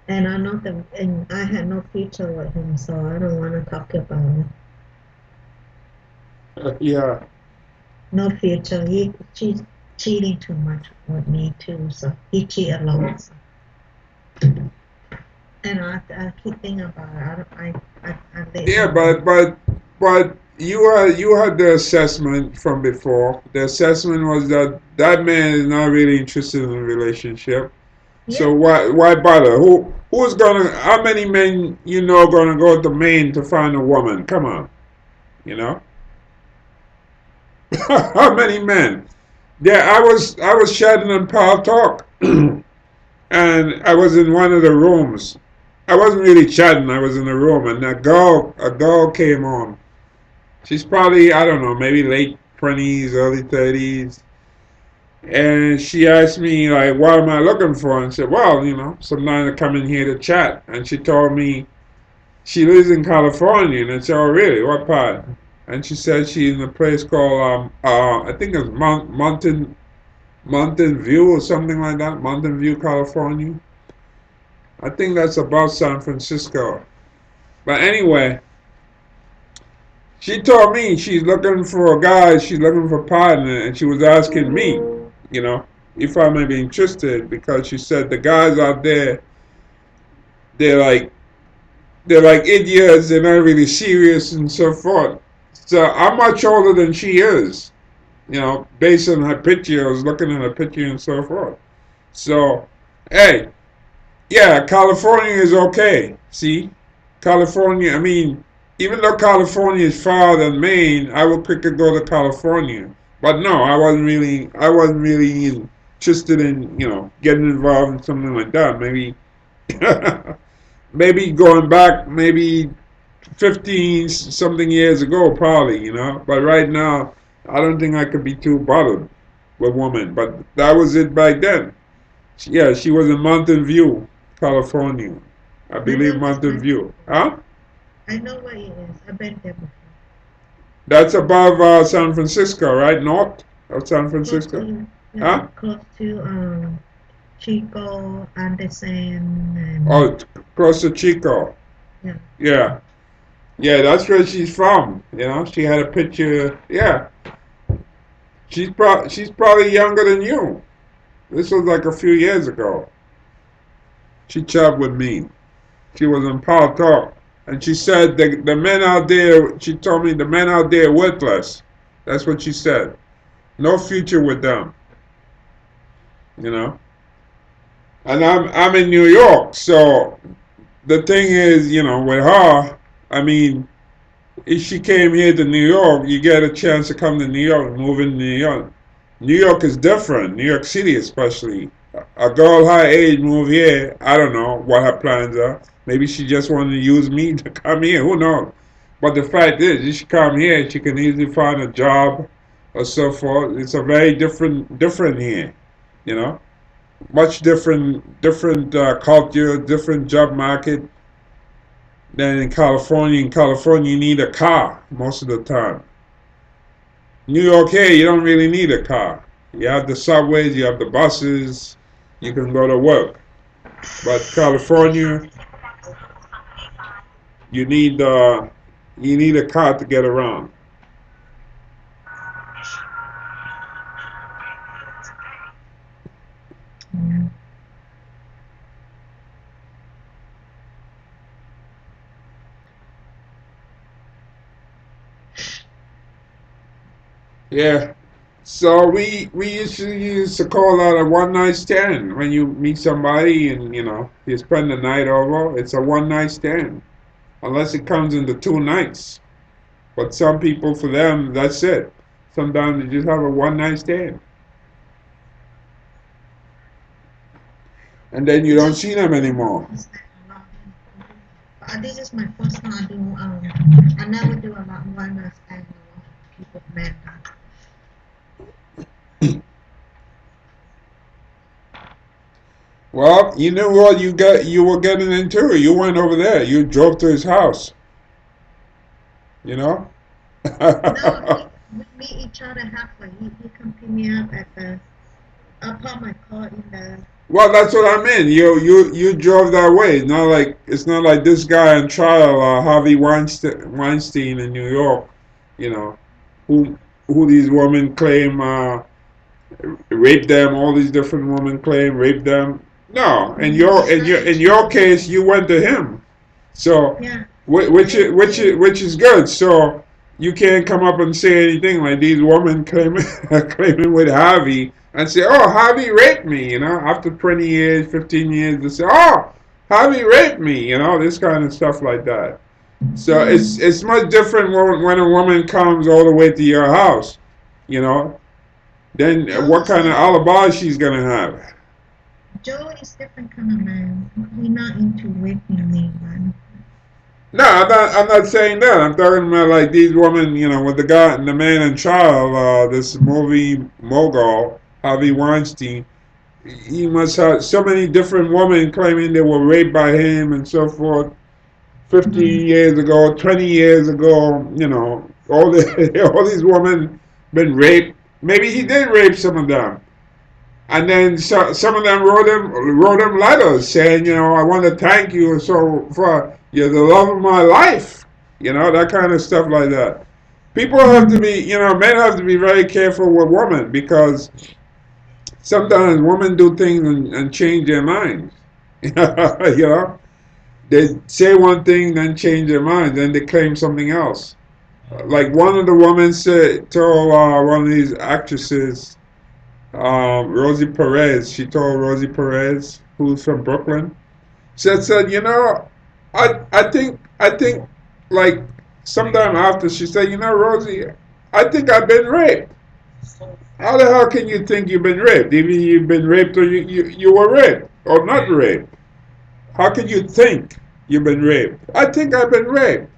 And I know that, and I had no future with him, so I don't want to talk about it. Yeah. No future. She's cheating too much with me too, so he cheated a lot. So. And I keep thinking about it. I let Yeah, him go. but you had the assessment from before. The assessment was that that man is not really interested in a relationship. Yeah, So why bother? Who's gonna? How many men gonna go to Maine to find a woman? Come on, you know. How many men? Yeah, I was chatting on Power Talk, and I was in one of the rooms. I wasn't really chatting. I was in a room, and a girl came on, She's probably, I don't know, maybe late 20s, early 30s. And she asked me, like, what am I looking for? And I said, well, sometimes I come in here to chat. And she told me she lives in California. And I said, oh, really? What part? And she said she's in a place called, I think it's Mountain View or something like that. Mountain View, California. I think that's above San Francisco. But anyway, she told me she's looking for a guy, she's looking for a partner, and she was asking me, you know, if I may be interested because she said the guys out there, they're like they're like idiots, they're not really serious and so forth. So I'm much older than she is, based on her picture. I was looking at her picture and so forth. So, hey, yeah, California is okay. See, California. I mean, even though California is far than Maine, I would pick to go to California. But no, I wasn't really interested in getting involved in something like that. Maybe, maybe going back, maybe 15 something years ago, probably. But right now, I don't think I could be too bothered with women. But that was it back then. Yeah, she was in Mountain View, California. I I believe know this Mountain place View. Huh? I know where it is. I've been there before. That's above San Francisco, right? North of San Close Francisco. to yeah, Huh? close to Chico, Anderson, and Oh, close to Chico. yeah. Yeah. Yeah, that's where she's from. She had a picture. Yeah. She's probably younger than you. This was like a few years ago. She chatted with me. She was in Power Talk. And she said the men out there, she told me the men out there are worthless. That's what she said. No future with them, you know. And I'm in New York, so the thing is, with her, I mean, if she came here to New York, you get a chance to come to New York, move in New York. New York is different, New York City especially. A girl her age move here, I don't know what her plans are. Maybe she just wanted to use me to come here, who knows? But the fact is, if she come here, she can easily find a job or so forth. It's a very different here, you know? Much different culture, different job market than in California. In California, you need a car most of the time. New York, hey, you don't really need a car. You have the subways, you have the buses, you can go to work. But California, you need uh, you need a car to get around. Yeah. Yeah. So we used to call that a one night stand when you meet somebody and you spend the night over. It's a one night stand unless it comes into 2 nights. But some people, for them, that's it. Sometimes they just have a one night stand, and then you don't Just see them anymore. understand a lot. This is my first time I do. I never do a lot of understand a lot of people men. Well, you knew what you were getting into. You went over there. You drove to his house. You know. No, we meet each other halfway. He come pick me up at the. I park my car in the. Well, that's what I mean. You drove that way. It's not like this guy on trial, Harvey Weinstein in New York. You know, who who these women claim raped them. All these different women claim raped them. No, in Mhm. your It's in not your in each your other. case, you went to him. So, Yeah, which is good. So you can't come up and say anything like these women claiming claiming with Harvey and say, "Oh, Harvey raped me." After 20 years, 15 years, they say, "Oh, Harvey raped me." This kind of stuff like that. So it's mm, it's much different when a woman comes all the way to your house. You know, then Joe what is kind of different. alibi she's gonna have? Joe is different kind of man. He not into raping me, man. No, I'm not saying that. I'm talking about like these women, with the guy and the man and child. This movie mogul, Harvey Weinstein. He must have so many different women claiming they were raped by him and so forth. 50 Mm, years ago, 20 years ago, all these women been raped. Maybe he did rape some of them. And then some of them wrote him letters saying, I want to thank you so for you're the love of my life. That kind of stuff like that. People have to mm, be, men have to be very careful with women because sometimes women do things and change their minds. They say one thing, then change their mind, then they claim something else. Like one of the women told one of these actresses, Rosie Perez. She told Rosie Perez, who's from Brooklyn. Said, I think, like sometime after she said, Rosie, I think I've been raped. How the hell can you think you've been raped? Even you've been raped or you were raped or not raped. How can you think you've been raped? I think I've been raped.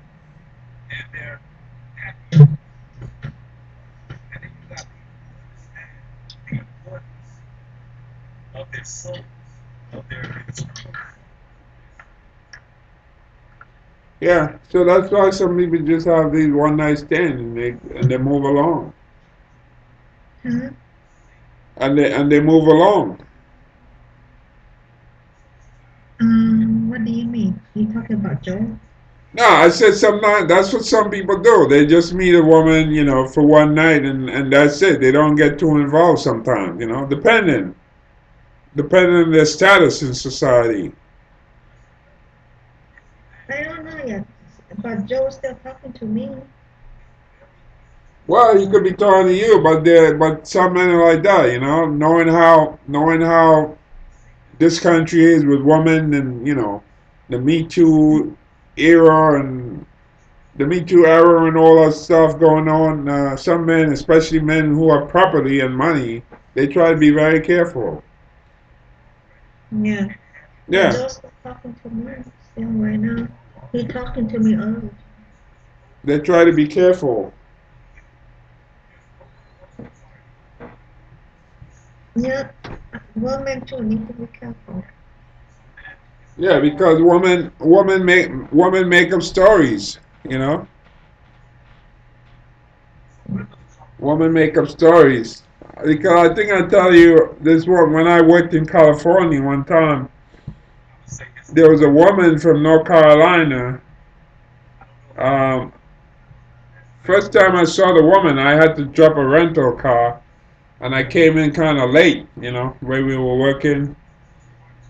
Yeah, so that's why some people just have these one night stands and they move along huh? and they move along. What do you mean? You talking about Joe? No, I said sometimes that's what some people do. They just meet a woman, for one night and that's it. They don't get too involved sometimes, depending on their status in society. I don't know yet. But Joe's still talking to me. Well, he could be talking to you, but some men are like that, knowing how this country is with women and the Me Too era and the Me Too era and all that stuff going on. Some men, especially men who have property and money, they try to be very careful. Yeah. But Yeah, Joe's still talking to me still right now. He talking to me all. they try to be careful. Yeah. Women too need to be careful. Yeah, because women make up stories. You know, women make up stories. Because I think I tell you this one when I worked in California one time. There was a woman from North Carolina. Um, First time I saw the woman, I had to drop a rental car, and I came in kind of late, where we were working,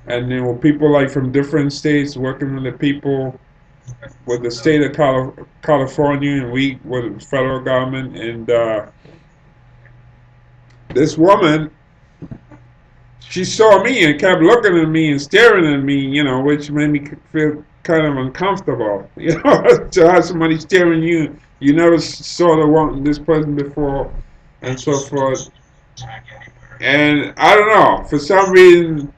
and there were people like from different states working with the people with the state of California, and we with the federal government, and this woman, she saw me and kept looking at me and staring at me, which made me feel kind of uncomfortable. To have somebody staring you, you never saw this person before, and so forth. And I don't know, for some reason,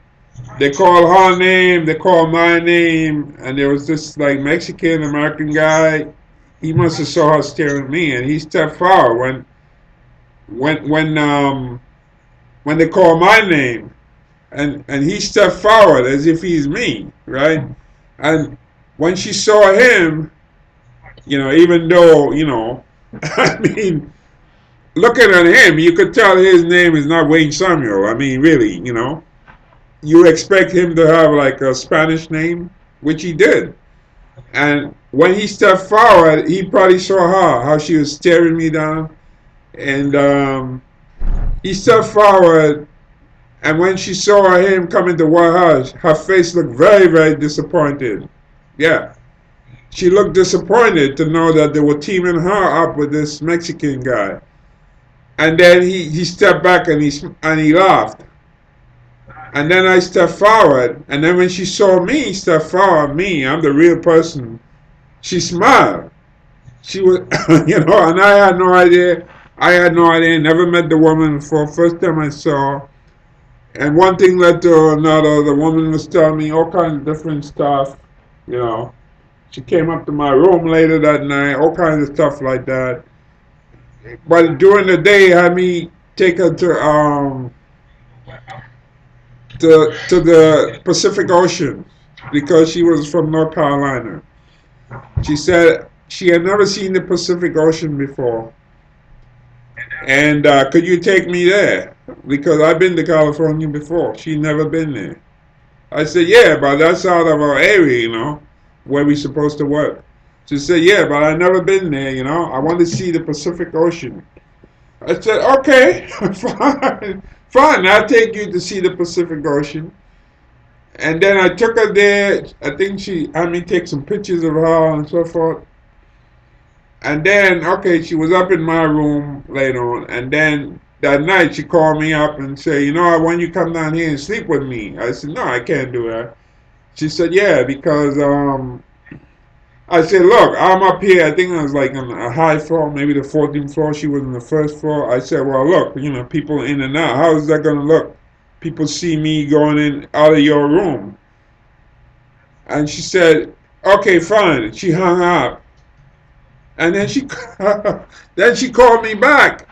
they called her name, they called my name, and there was this like Mexican American guy. He must have saw her staring at me, and he stepped forward when when um when they called my name, and he stepped forward as if he's me, right? And when she saw him, even though I mean, looking at him, you could tell his name is not Wayne Samuel. I mean, really, you expect him to have like a Spanish name, which he did. And when he stepped forward, he probably saw her, how she was staring me down. And he stepped forward, and when she saw him coming toward her face looked very, very disappointed. Yeah. She looked disappointed to know that they were teaming her up with this Mexican guy. And then he stepped back and he laughed. And then I stepped forward. And then when she saw me step forward, me, I'm the real person, she smiled. She was, and I had no idea. I had no idea. Never met the woman before. First time I saw. And one thing led to another. The woman was telling me all kinds of different stuff, you know. She came up to my room later that night, all kinds of stuff like that. But during the day, had me take her to the Pacific Ocean because she was from North Carolina. She said she had never seen the Pacific Ocean before, and could you take me there? Because I've been to California before. She'd never been there. I said, yeah, but that's out of our area, where we supposed to work. She said, yeah, but I never been there, I want to see the Pacific Ocean. I said, okay, fine, fine. I'll take you to see the Pacific Ocean. And then I took her there. I think she had me take some pictures of her and so forth. And then, okay, she was up in my room later on. And then that night she called me up and said, I want you to come down here and sleep with me. I said, no, I can't do that. She said, yeah, because I said, look, I'm up here. I think I was like on a high floor, maybe the 14th floor. She was on the first floor. I said, well, look, people in and out. How is that going to look? People see me going in out of your room. And she said, okay, fine. She hung up. And then she then she called me back.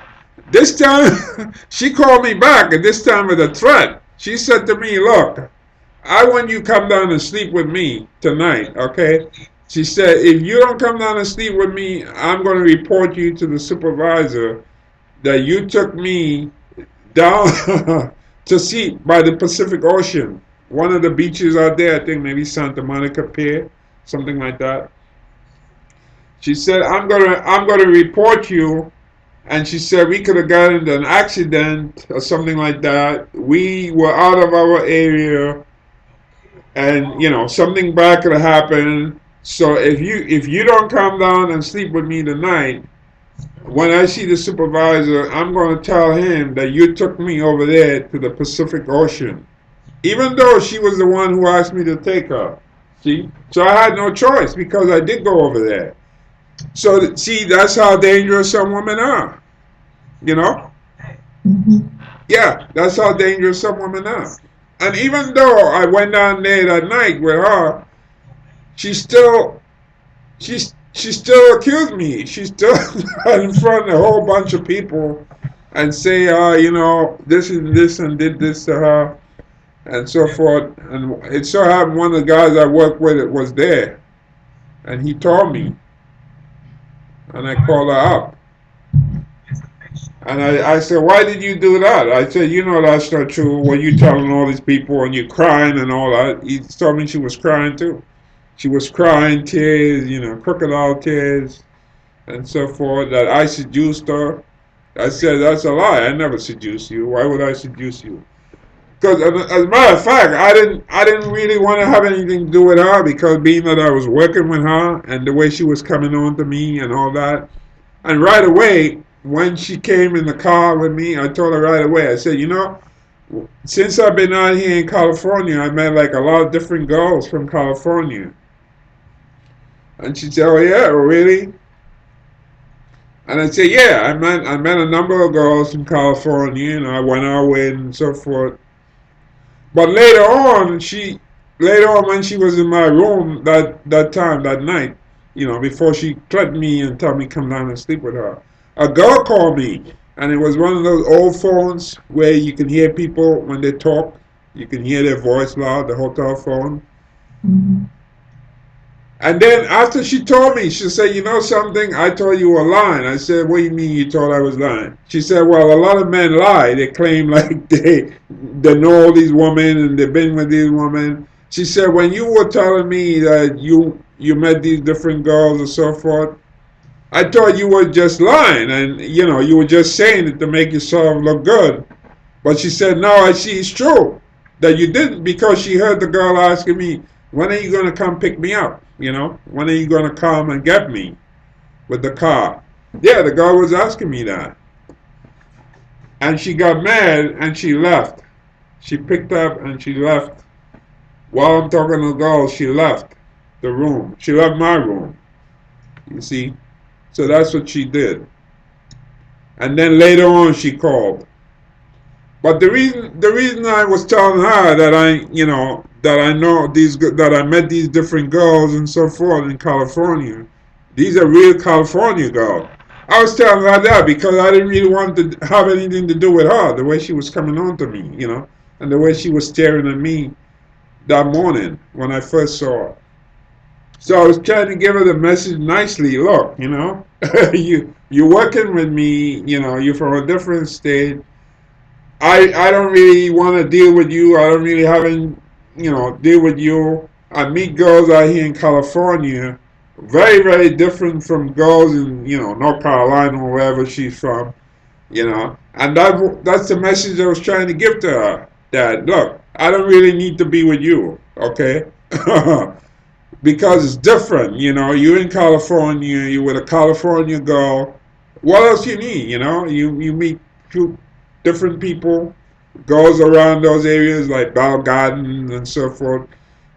This time she called me back, and this time with a threat. She said to me, look, I want you to come down and sleep with me tonight, okay? She said, if you don't come down and sleep with me, I'm going to report you to the supervisor that you took me down to see by the Pacific Ocean. One of the beaches out there, I think maybe Santa Monica Pier, something like that. She said, I'm gonna report you. And she said we could have gotten into an accident or something like that. We were out of our area, and something bad could have happened. So if you don't come down and sleep with me tonight, when I see the supervisor, I'm going to tell him that you took me over there to the Pacific Ocean, even though she was the one who asked me to take her. See, so I had no choice because I did go over there. So see, that's how dangerous some women are. You know? Mhm. Yeah, that's how dangerous some women are. And even though I went down there that night with her, she still she still accused me. She still got in front of a whole bunch of people and say, this and this and did this to her and so forth. And it so happened one of the guys I worked with was there, and he told me, and I called her up. And I said, why did you do that? I said, that's not true. What you telling all these people and you crying and all that. He told me she was crying too. She was crying tears, crocodile tears and so forth, that I seduced her. I said, that's a lie. I never seduced you. Why would I seduce you? Because as a matter of fact, I didn't really want to have anything to do with her because being that I was working with her and the way she was coming on to me and all that. And right away, when she came in the car with me, I told her right away, I said, since I've been out here in California, I met like a lot of different girls from California. And she said, oh yeah, really? And I said, yeah, I met a number of girls from California, I went out with and so forth. But later on when she was in my room that time, that night, before she threatened me and told me come down and sleep with her, a girl called me, and it was one of those old phones where you can hear people when they talk. You can hear their voice loud, the hotel phone. Mhm. And then after she told me, she said, you know something? I told you were lying. I said, what do you mean you told I was lying? She said, well, a lot of men lie. They claim like they know all these women and they've been with these women. She said, when you were telling me that you met these different girls and so forth, I thought you were just lying and you were just saying it to make yourself look good. But she said, no, I see it's true that you didn't, because she heard the girl asking me, when are you going to come pick me up? When are you going to come and get me with the car? Yeah, the girl was asking me that. And she got mad and she left. She picked up and she left. While I'm talking to the girl, she left the room. She left my room, you see. So that's what she did. And then later on she called. But the reason I was telling her that that I know that I met these different girls and so forth in California. These are real California girls. I was telling her that because I didn't really want to have anything to do with her, the way she was coming on to me, and the way she was staring at me that morning when I first saw her. So I was trying to give her the message nicely. Look, you're working with me. You're from a different state. I don't really want to deal with you. I don't really having deal with you. I meet girls out here in California, very very different from girls in North Carolina or wherever she's from. And that's the message I was trying to give to her. That look, I don't really need to be with you, okay? Because it's different. You're in California, you're with a California girl. What else you need? You meet different people, girls around those areas like Bell Garden and so forth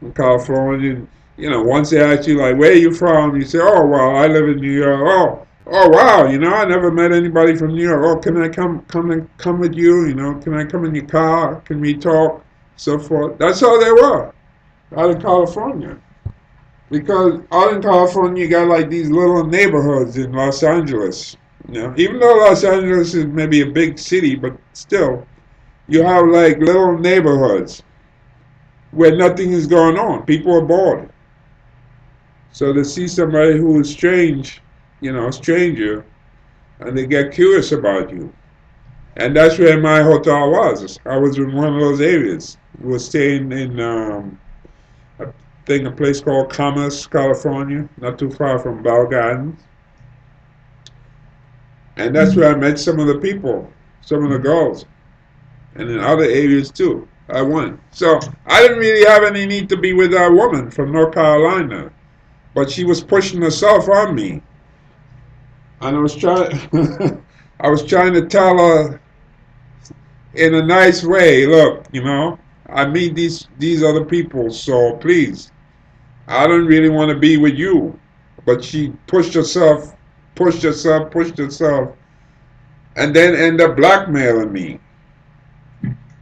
in California. Once they ask you like, where are you from? You say, oh well, I live in New York. Oh wow, I never met anybody from New York. Oh, can I come with you? Can I come in your car? Can we talk? So forth. That's how they were out in California. Because out in California, you got like these little neighborhoods in Los Angeles. Even though Los Angeles is maybe a big city, but still, you have like little neighborhoods where nothing is going on. People are bored. So to see somebody who is strange, a stranger, and they get curious about you. And that's where my hotel was. I was in one of those areas. We were staying in I think a place called Commerce, California, not too far from Bell Gardens. And that's where I met some of the people, some of the girls, and in other areas too. I went. So I didn't really have any need to be with that woman from North Carolina, but she was pushing herself on me, and I was trying. I was trying to tell her in a nice way. Look, I meet these other people, so please, I don't really want to be with you. But she pushed herself, and then end up blackmailing me.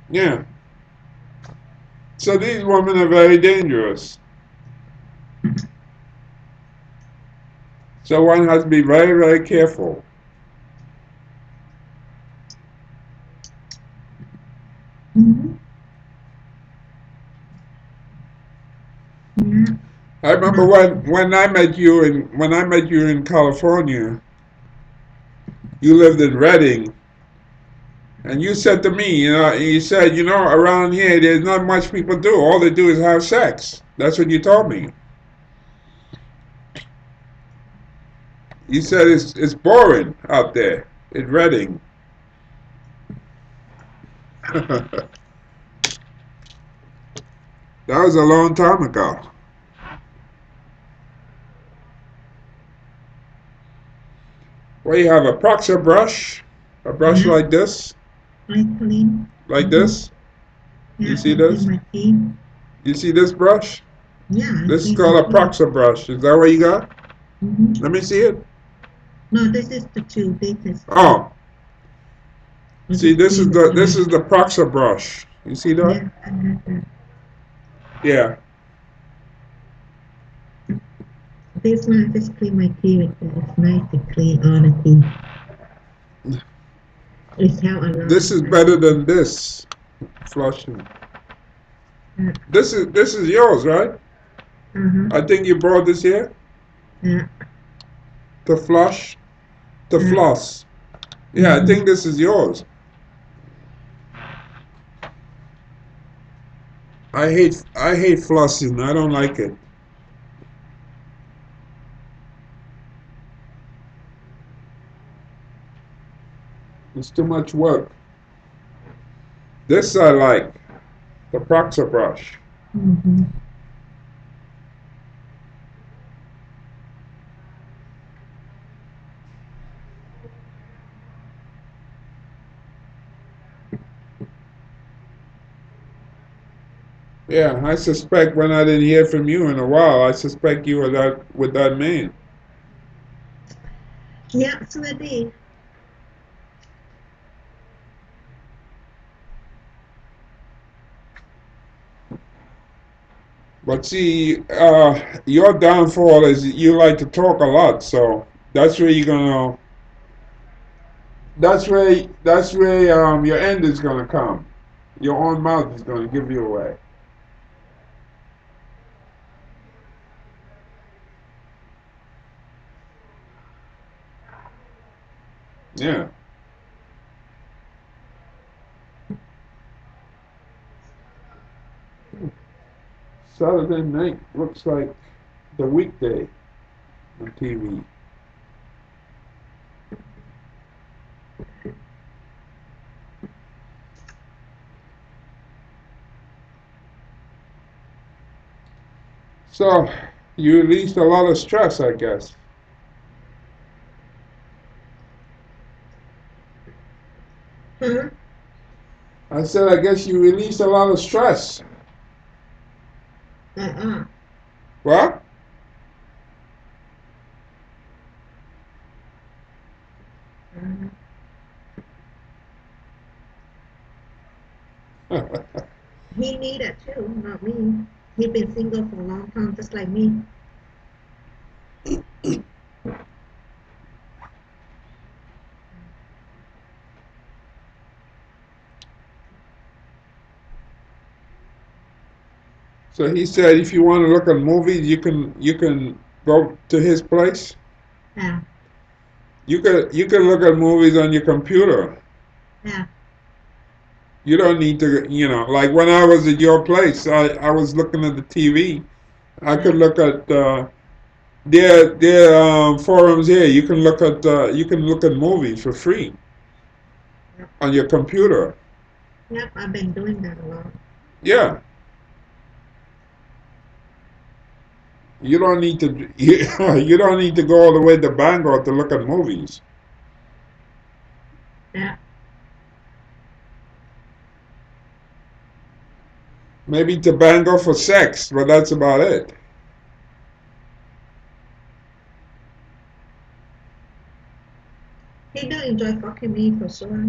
Yeah. So these women are very dangerous. So one has to be very, very careful. Mhm. Yeah. I remember That's when I met you in California, you lived in Redding, and you said to me, you said, around here there's not much people do. All they do is have sex. That's what you told me. You said it's boring out there in Redding. That was a long time ago. Well, you have a proxy brush, a brush yeah. like this, I clean. like Mm-hmm. this. You Yeah, see I clean this? my teeth. You see this brush? Yeah, I This is clean my called a teeth. proxy brush. Is that what you got? Mm-hmm. Let me see it. No, this is the tube. This is tube. Oh, I see, just clean the this teeth. is the proxy brush. You see that? Yeah, I have that. Yeah. This one, I just clean my teeth with that. It's nice to clean all the teeth. It's help a lot. This is better than this flushing. Yeah. This is yours, right? Uh-huh. I think you brought this here Yeah. to flush, to Yeah. floss. Yeah, I Mm-hmm. think this is yours. I hate flossing. I don't like it. It's too much work. This I like, the proxy brush. Mm-hmm. Yeah, I suspect when I didn't hear from you in a while, I suspect you were that with that man. Yeah, sweetie. But see, your downfall is you like to talk a lot, so that's where you're gonna. That's where your end is gonna come. Your own mouth is gonna give you away. Yeah. Saturday night looks like the weekday on TV. So you released a lot of stress, I guess. Hmm? I said, I guess you released a lot of stress. Uh-uh. What? Mhm. He needed too, not me. He been single for a long time, just like me. So he said, if you want to look at movies, you can go to his place. Yeah, You can look at movies on your computer. yeah, You don't need to, like when I was at your place, I was looking at the TV. I yeah, could look at their forums here. You can look at movies for free yeah. on your computer. Yep, I've been doing that a lot. Yeah, you don't need to you don't need to go all the way to Bangor to look at movies. Yeah, Maybe to Bangor for sex, but that's about it. he do enjoy fucking me for sure.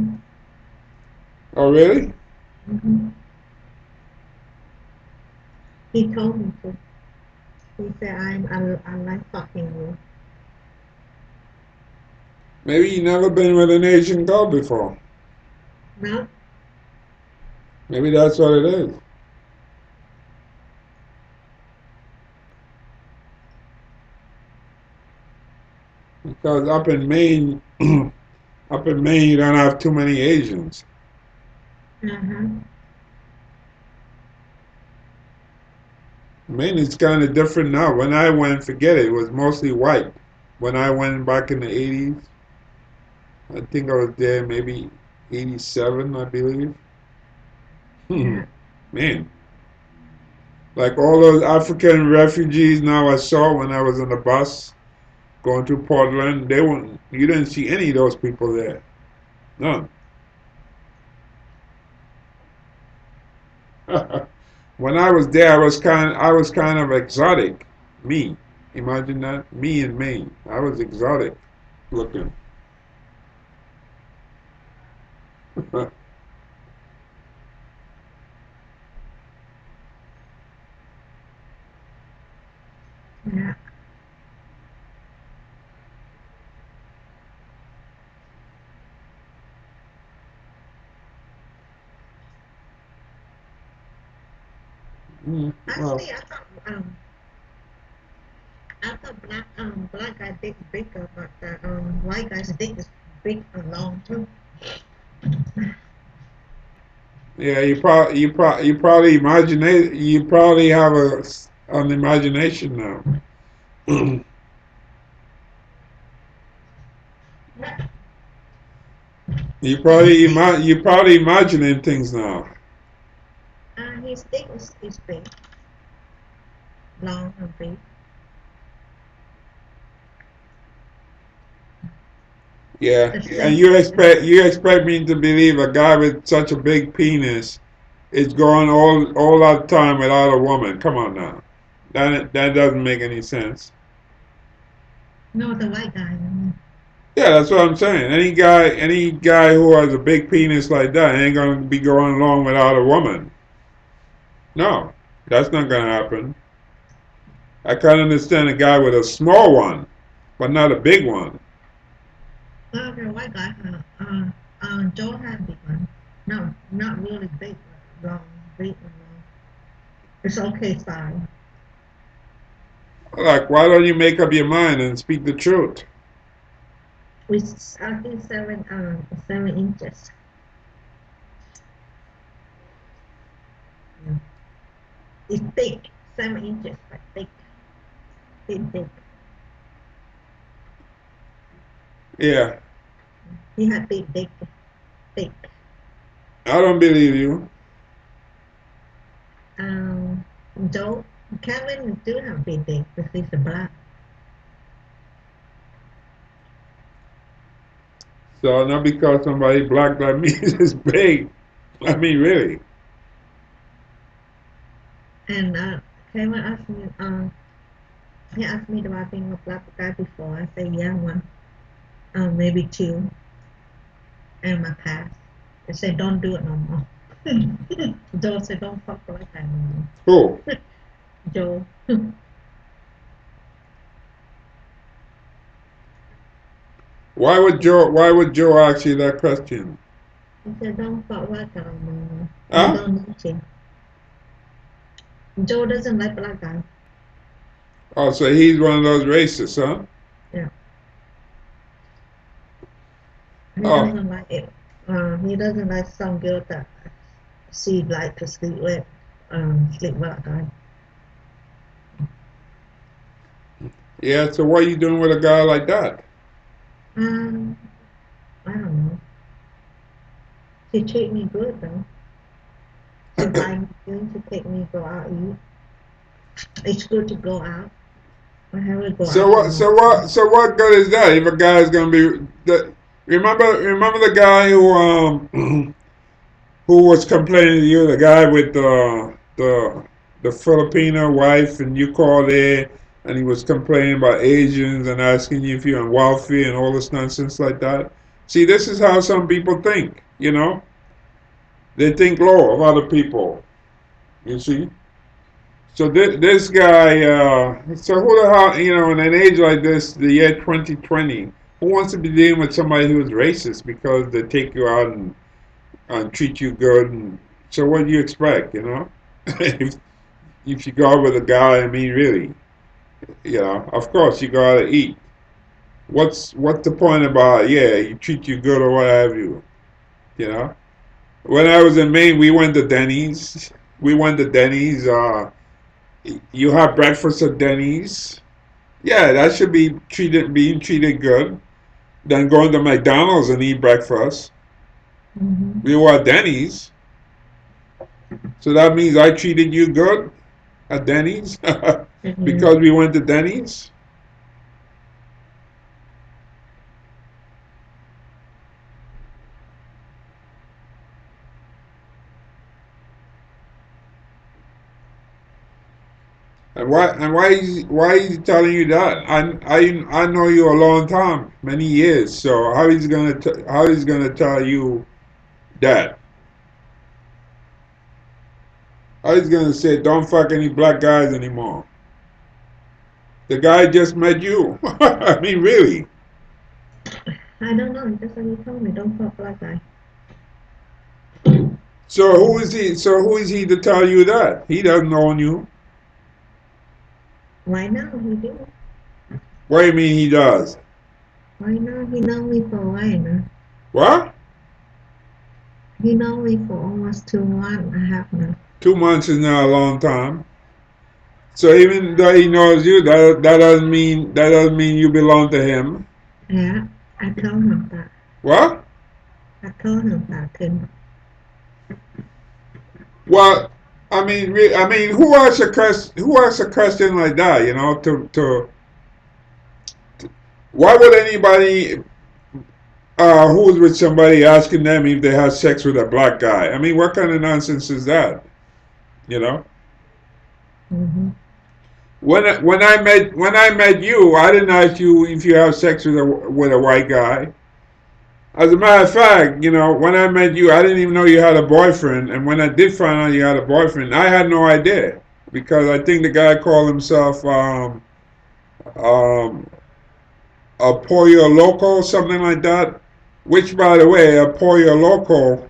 Oh, really? Hmm. He told me to. He said I like fucking you. Maybe you never been with an Asian girl before. No, Maybe that's what it is. Because up in Maine, you don't have too many Asians. uh-huh. Maine is kind of different now. When I went, forget it, it was mostly white. When I went back in the 80s, I think I was there maybe 87, I believe. Yeah, Man, like all those African refugees now I saw when I was on the bus going through Portland, they weren't, you didn't see any of those people there. None. When I was there, I was kind of exotic. Me, imagine that. Me in Maine, I was exotic looking. yeah. Well, Actually, I thought black guy dick bigger, but the white guy's dick is big and long too. yeah, you probably have an imagination now. His dick, You probably imagining things now. his dick is big, long and big. Yeah, The and shape, you expect me to believe a guy with such a big penis is going all that time without a woman? Come on now, that doesn't make any sense. no, the white guy. Yeah, that's what I'm saying. Any guy who has a big penis like that ain't gonna be going along without a woman. No, that's not gonna happen. I can understand a guy with a small one, but not a big one. Okay, white guy. Joe had big one. No, not really big, but long, big and long. It's okay size. Like, why don't you make up your mind and speak the truth? It's I think 7 inches. Yeah. It's thick, 7 inches, but thick, thick. Yeah, He had big, thick, thick. I don't believe you. Um, Joe, Kevin do have big dick because he's a black. So not because somebody black that means it's big. I mean, really. And Kevin asked me, he asked me about being a black guy before. I said, yeah, one, maybe two, and my past. I said, don't do it no more. Joe said, don't fuck like that no more. Who? Joe, Why would Joe ask you that question? he said, don't fuck like that no more. You Huh? don't need to. Joe doesn't like black guys. Oh, so he's one of those racists, huh? Yeah, he Oh, doesn't like it. He doesn't like some girl that she like to sleep with a guy. yeah. So what are you doing with a guy like that? Um, I don't know. She treat me good though. She buy me food. She take me go out eat. It's good to go out. I have to go So out with what? my So what? friends. So what good is that if a guy is gonna be the? Remember the guy who who was complaining to you, the guy with the Filipino wife, and you called there, and he was complaining about Asians and asking you if you're on welfare and all this nonsense like that. See, this is how some people think. They think low of other people. You see. So this guy, so who the hell, in an age like this, the year 2020, who wants to be dealing with somebody who's racist because they take you out and treat you good? And so what do you expect, if you go out with a guy, I mean, really, of course you gotta eat. What's the point about, yeah, you treat you good or what have you, you know? When I was in Maine, we went to Denny's. We went to Denny's. You have breakfast at Denny's. Yeah, that should be being treated good. Than going to McDonald's and eat breakfast. Hmm. We were at Denny's, so that means I treated you good at Denny's Hmm. because we went to Denny's. And why is he telling you that? I know you a long time, many years. So how he's gonna tell you that? How he's gonna say don't fuck any black guys anymore? The guy just met you. I mean, really. I don't know. Just like you told me, don't fuck like that. So who is he? So who is he to tell you that? He doesn't own you. Why now he do? What do you mean he does? Why now he know me for a while now? What? He know me for almost 2 months and a half now. 2 months is not a long time. So even though he knows you, that doesn't mean you belong to him. Yeah, I told him that. What? I told him that too. Well, I mean, who asks a question like that? Why would anybody who's with somebody asking them if they have sex with a black guy? I mean, what kind of nonsense is that? You know. Hmm. When I met you, I didn't ask you if you have sex with a white guy. As a matter of fact, when I met you, I didn't even know you had a boyfriend, and when I did find out you had a boyfriend, I had no idea. because I think the guy called himself um, a pollo loco, something like that. Which, by the way, a pollo loco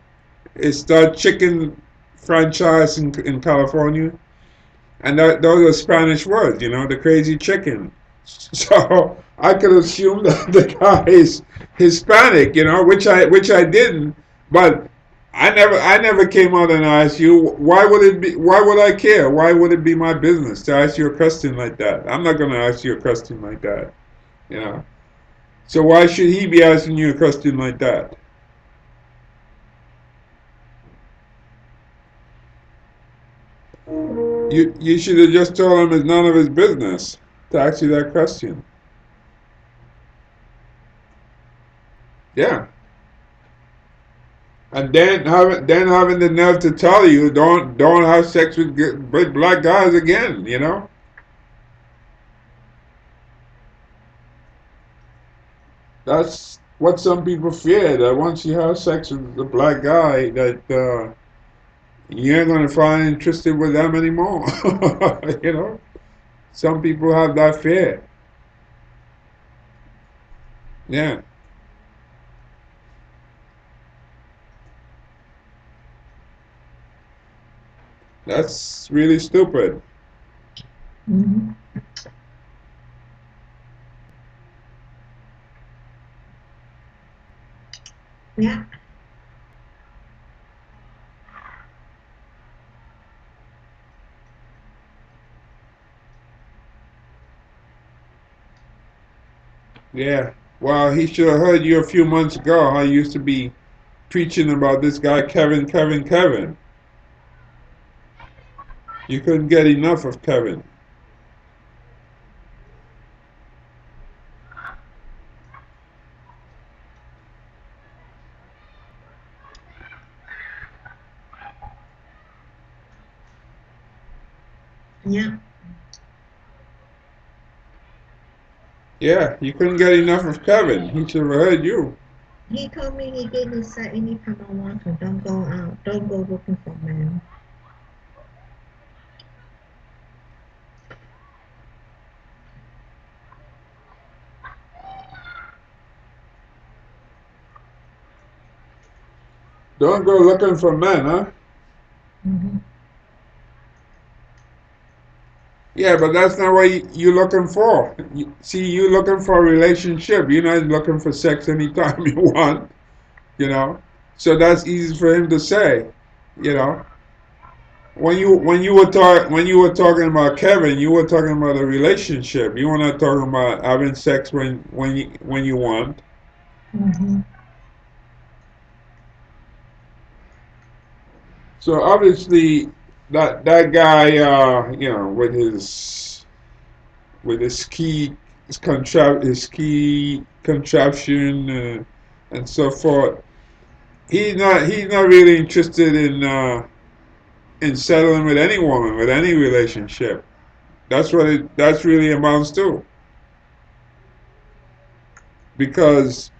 is the chicken franchise in California, and those are Spanish words, the crazy chicken. So I could assume that the guy is Hispanic, which I didn't, but I never came out and asked you why would I care? Why would it be my business to ask you a question like that? I'm not gonna ask you a question like that, you know. So why should he be asking you a question like that? You should have just told him it's none of his business to ask you that question. Yeah. And then having the nerve to tell you don't have sex with black guys again. That's what some people fear, that once you have sex with a black guy, that you ain't gonna find interested with them anymore. you know some people have that fear. Yeah, that's really stupid. Hmm. Yeah. Yeah, well, he should have heard you a few months ago. I used to be preaching about this guy Kevin, Kevin, Kevin. You couldn't get enough of Kevin. Yeah. Yeah, you couldn't get enough of Kevin. He should have heard you. He told me he gave me said anytime I want to, don't go out, don't go looking for men. Don't go looking for men, huh? Hmm. Yeah, but that's not what you're looking for. See, you're looking for a relationship. You're not looking for sex anytime you want, you know. So that's easy for him to say, you know. When you were talking about Kevin, you were talking about a relationship. You were not talking about having sex when you want. Hmm. So obviously, that guy, with his ski contraption, and so forth. He's not really interested in settling with any woman, with any relationship. That's really amounts to. Because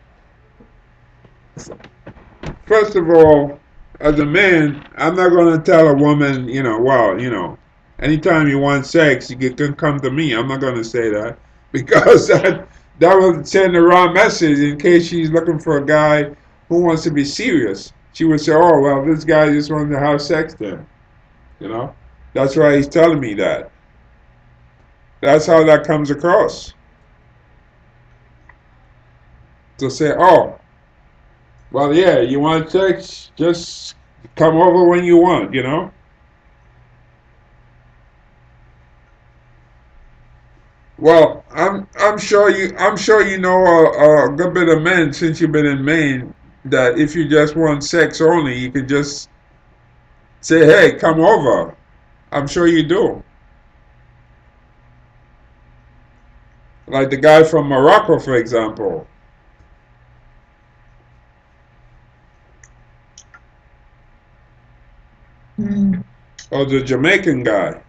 first of all, as a man, I'm not gonna tell a woman, well, anytime you want sex, you can come to me. I'm not gonna say that because that would send the wrong message in case she's looking for a guy who wants to be serious. She would say, "Oh, well, this guy just wants to have sex then." You know, that's why he's telling me that. That's how that comes across. To say, "Oh, well, yeah, you want sex? Just come over when you want." Well, I'm sure you know a good bit of men since you've been in Maine, that if you just want sex only, you could just say, "Hey, come over." I'm sure you do. Like the guy from Morocco, for example, Mm. or the Jamaican guy.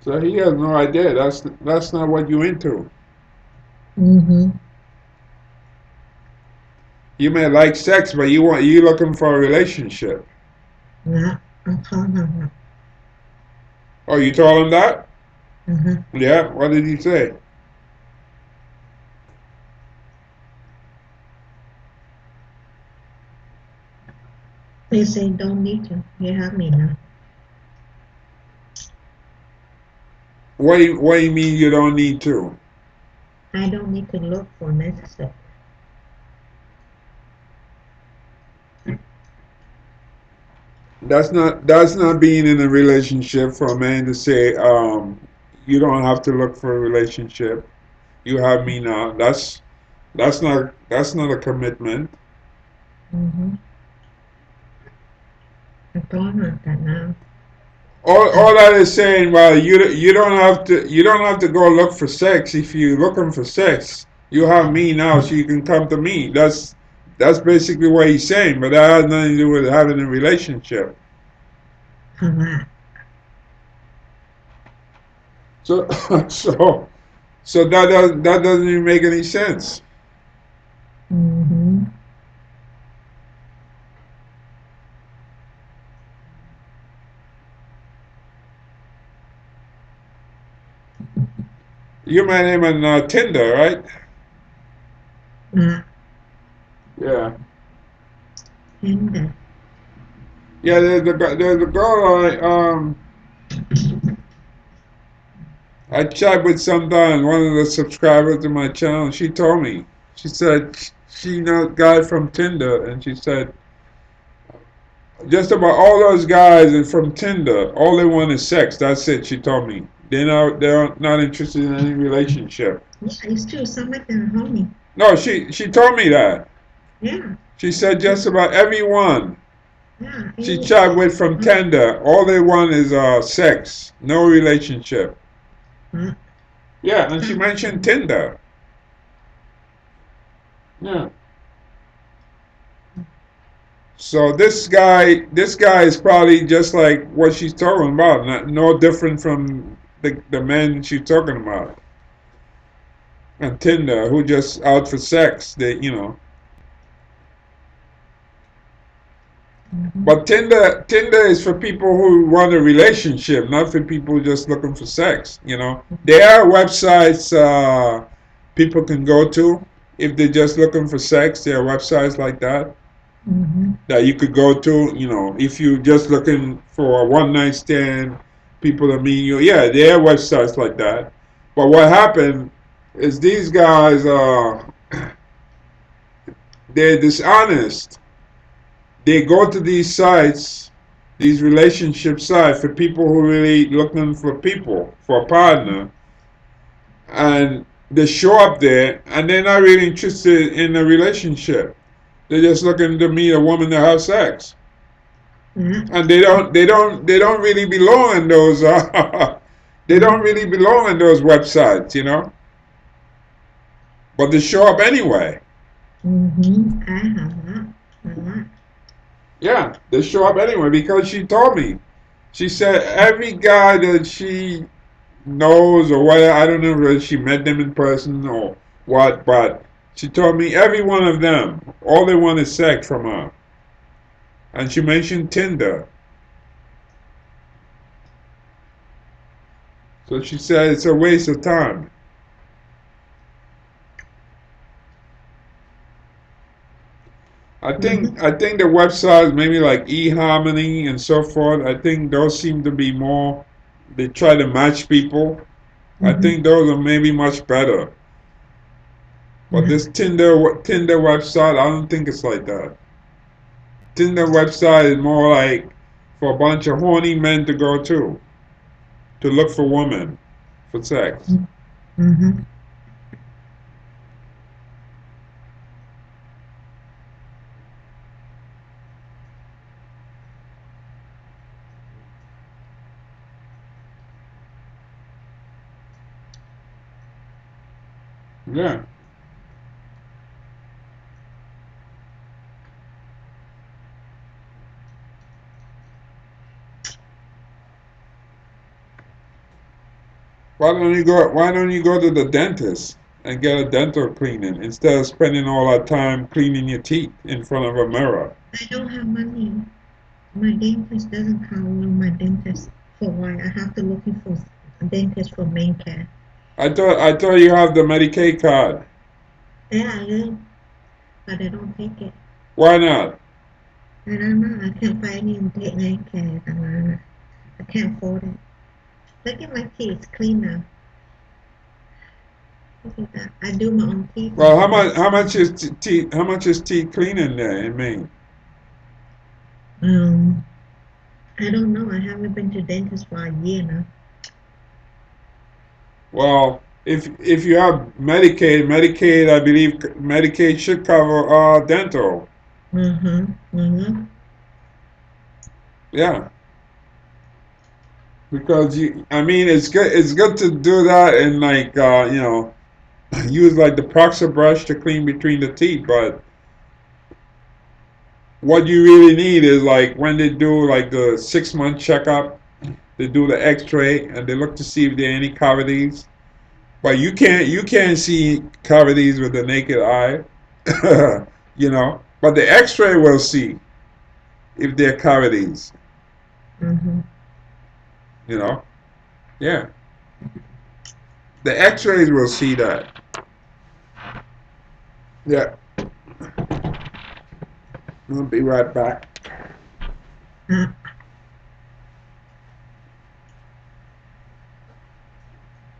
So he has no idea. That's not what you into. Mm-hmm. You may like sex, but you looking for a relationship. Yeah. I told her. Oh, you told him that? Uh-huh. Yeah. What did he say? They say don't need to. You have me now. What do you mean you don't need to? I don't need to look for next step. That's not being in a relationship for a man to say, you don't have to look for a relationship. You have me now. That's not a commitment. Mm-hmm. I told her that now. All that is saying, well, you don't have to go look for sex. If you're looking for sex, you have me now, so you can come to me. That's basically what he's saying, but that has nothing to do with having a relationship. Correct. So so that doesn't even make any sense. Mm-hmm. You met him on Tinder, right? Not Yeah. tender. Yeah, there's a girl I chat with sometimes, one of the subscribers to my channel. She told me, she said she knows a guy from Tinder, and she said just about all those guys and from Tinder, all they want is sex. That's it. She told me they're not interested in any relationship. Yeah, it's true. Some of them homie. No, she told me that. Yeah. She said just about everyone Yeah. she Any chat with from huh? Tinder, all they want is sex, no relationship. Huh? Yeah, and she Some of mentioned them. Tinder. Yeah. So this guy is probably just like what she's talking about, no different from the men she's talking about on Tinder who just out for sex. Mm-hmm. But Tinder is for people who want a relationship, not for people just looking for sex. There are websites people can go to if they're just looking for sex. There are websites like that Mm-hmm. that you could go to. If you're just looking for a one night stand, people to meet you. Yeah, there are websites like that. But what happened is these guys, they're dishonest. They go to these sites, these relationship sites for people who really looking for a partner, and they show up there and they're not really interested in a relationship. They're just looking to meet a woman to have sex. Yeah. And they don't really belong in those they Mm-hmm. don't really belong in those websites. But they show up anyway. Mm-hmm. I have that. A lot. Yeah, they show up anyway because she told me. She said every guy that she knows or whether I don't know whether she met them in person or what, but she told me every one of them, all they want is sex from her. And she mentioned Tinder. So she said it's a waste of time. I Mm-hmm. think I think the websites maybe like eHarmony and so forth. I think those seem to be more. They try to match people. I Mm-hmm. think those are maybe much better. But Yeah. this Tinder website, I don't think it's like that. Tinder website is more like for a bunch of horny men to go to look for women for sex. Mm-hmm. Yeah. Why don't you go to the dentist and get a dental cleaning instead of spending all that time cleaning your teeth in front of a mirror. I don't have money. My dentist doesn't cover my dentist for why I have to looking for a dentist for main care. I thought you have the Medicaid card. Yeah, I do, but I don't take it. Why not? I don't know. I can't find any main care. I can't afford it. Look at my teeth, clean now. Look at that. I do my own teeth Well, now. how much is teeth cleaning there in Maine? Um, I don't know. I haven't been to dentist for a year now. Well, if you have Medicaid, I believe Medicaid should cover dental. Mm-hmm. Mm-hmm. Yeah, because I mean, it's good to do that and like use like the Proxy brush to clean between the teeth. But what you really need is like when they do like the 6 month checkup, they do the X-ray and they look to see if there are any cavities. But you can't see cavities with the naked eye, But the X-ray will see if there are cavities, Mm-hmm. you know. Yeah, the X-rays will see that. Yeah, I'll be right back. Uh,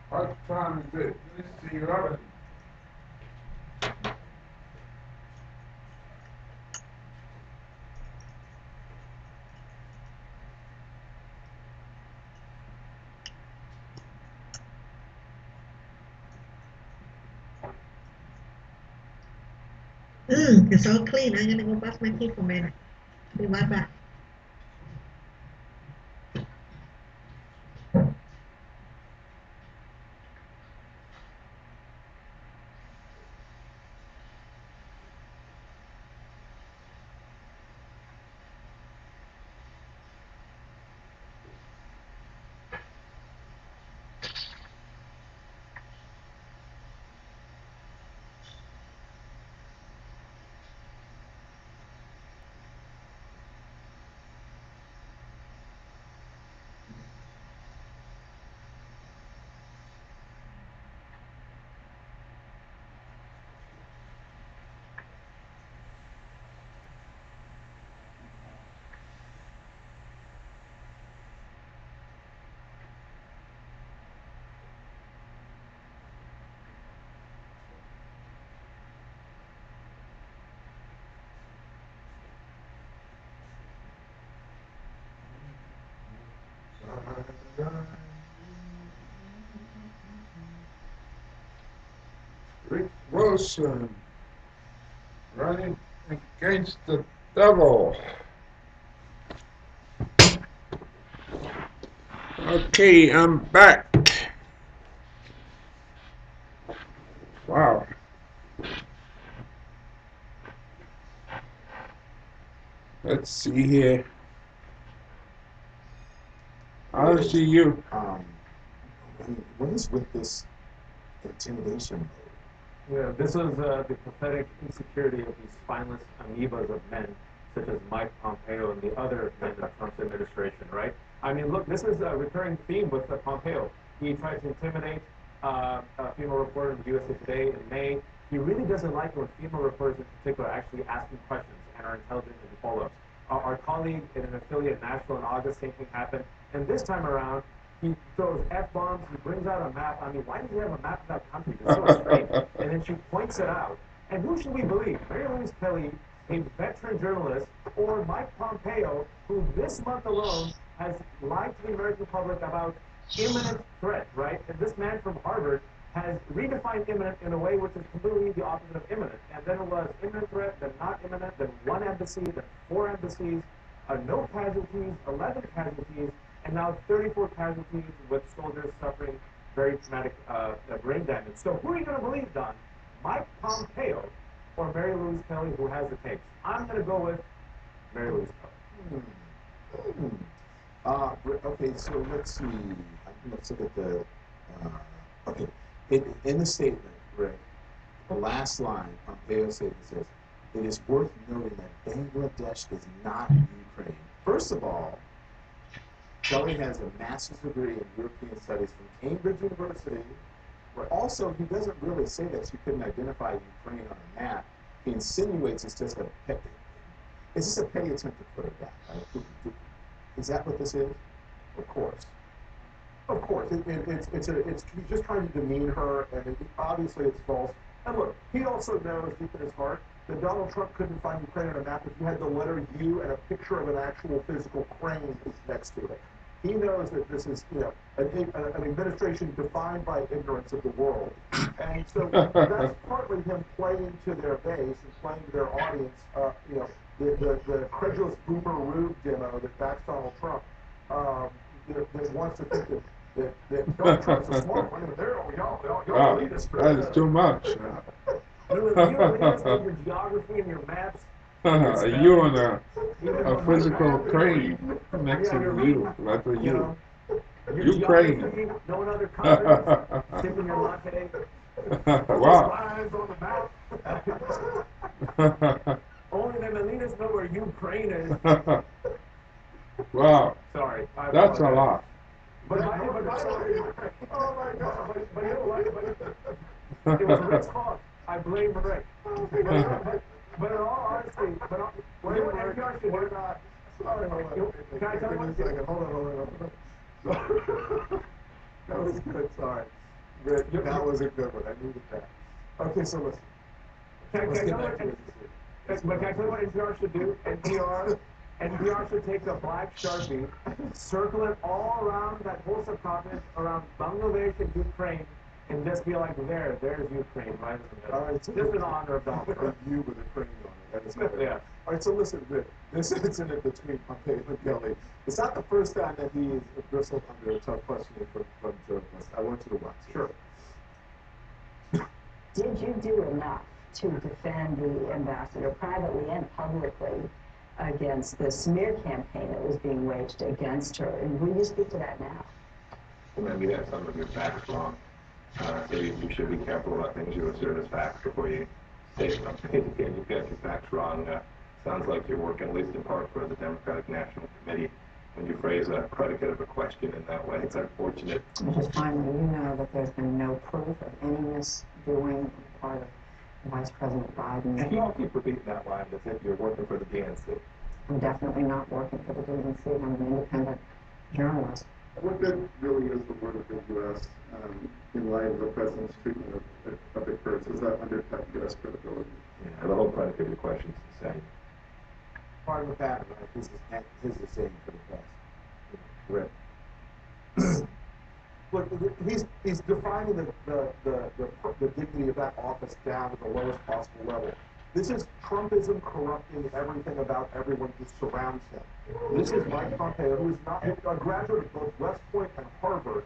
What time is it? Let's see, 11. it's all clean. I'm gonna go brush my teeth for a minute. Be right back. Rick Wilson running against the devil. Okay, I'm back. Wow. Let's see here. I'll see you. What is with this intimidation mode? Yeah, this is the pathetic insecurity of these spineless amoebas of men, such as Mike Pompeo and the other men in Trump's administration, right? I mean, look, this is a recurring theme with Pompeo. He tried to intimidate a female reporter in USA Today in May. He really doesn't like it when female reporters in particular are actually asking questions and are intelligent and follow-ups. Our colleague in an affiliate in Nashville in August, same thing happened. And this time around, he throws F-bombs, he brings out a map. I mean, why does he have a map of that country? It's so strange. And then she points it out. And who should we believe? Mary Louise Kelly, a veteran journalist, or Mike Pompeo, who this month alone has lied to the American public about imminent threat, right? And this man from Harvard has redefined imminent in a way which is completely the opposite of imminent. And then it was imminent threat, then not imminent, then one embassy, then four embassies, no casualties, 11 casualties, and now 34 casualties with soldiers suffering very traumatic brain damage. So who are you going to believe, Don? Mike Pompeo or Mary Louise Kelly, who has the tapes? I'm going to go with Mary Louise Kelly. Hmm. Okay, so let's see. Let's look at the. Okay, in the statement, Rick, the last line Pompeo says, it is worth noting that Bangladesh is not Ukraine. First of all, Kelly has a master's degree in European studies from Cambridge University, where also he doesn't really say that you couldn't identify Ukraine on a map. He insinuates it's just a petty attempt to put it down. Right? Is that what this is? Of course. Of course, it's he's just trying to demean her, and obviously it's false. And look, he also knows deep in his heart that Donald Trump couldn't find Ukraine on a map if you had the letter U and a picture of an actual physical crane next to it. He knows that this is, an administration defined by ignorance of the world, and so that's partly him playing to their base and playing to their audience. The credulous boomer rube demo that backs Donald Trump. That wants to think that Donald Trump's a smart one, and y'all lead us for That's too much. You elitists with your geography and your maps. You on a physical crane next to you, like a you. Ukraine. Knowing other countries, sipping your latte. Wow. Lines on the map. Only them elitists know where Ukraine is. Wow. Sorry. That's a lot. But oh my God! But you know what? It was Rick's fault. I blame Rick. But in all honesty, you know what NPR should do? Sorry, hold on. Can I tell you one second? Hold on. That was good. Sorry, Rick. That was a good one. I needed that. Okay, so listen. Can I tell you what NPR should do? NPR should take a black Sharpie, circle it all around that whole subcontinent, around Bangladesh and Ukraine, and just be like, there's Ukraine, right in the middle. All right, so just in honor of Donald Trump. You with a crane on it. That is good. Yeah. All right, so listen, Rick. This incident between Pompeo and Kelly, it's not the first time that he is bristled under a tough questioning from journalists. I want you to watch. Sure. Did you do enough to defend the ambassador privately and publicly against the smear campaign that was being waged against her? And will you speak to that now? Well, maybe that's some of your facts wrong. So you should be careful about things you assert as facts before you say something. Again, you've got your facts wrong. Sounds like you're working at least in part for the Democratic National Committee when you phrase a predicate of a question in that way. It's unfortunate. Just finally, you know that there's been no proof of any misdoing on the part of Vice President Biden. And you all keep repeating that line as if you're working for the DNC. I'm definitely not working for the DNC. I'm an independent journalist. What good really is the word of the U.S. In light of the president's treatment of the Kurds? Does that undercut U.S. credibility? Yeah, the whole predicate of your question is the same. Part of the pattern, right? This is the same for the best. Rick. Look, he's defining the dignity of that office down to the lowest possible level. This is Trumpism corrupting everything about everyone who surrounds him. This is Mike Pompeo, who is not a graduate of both West Point and Harvard,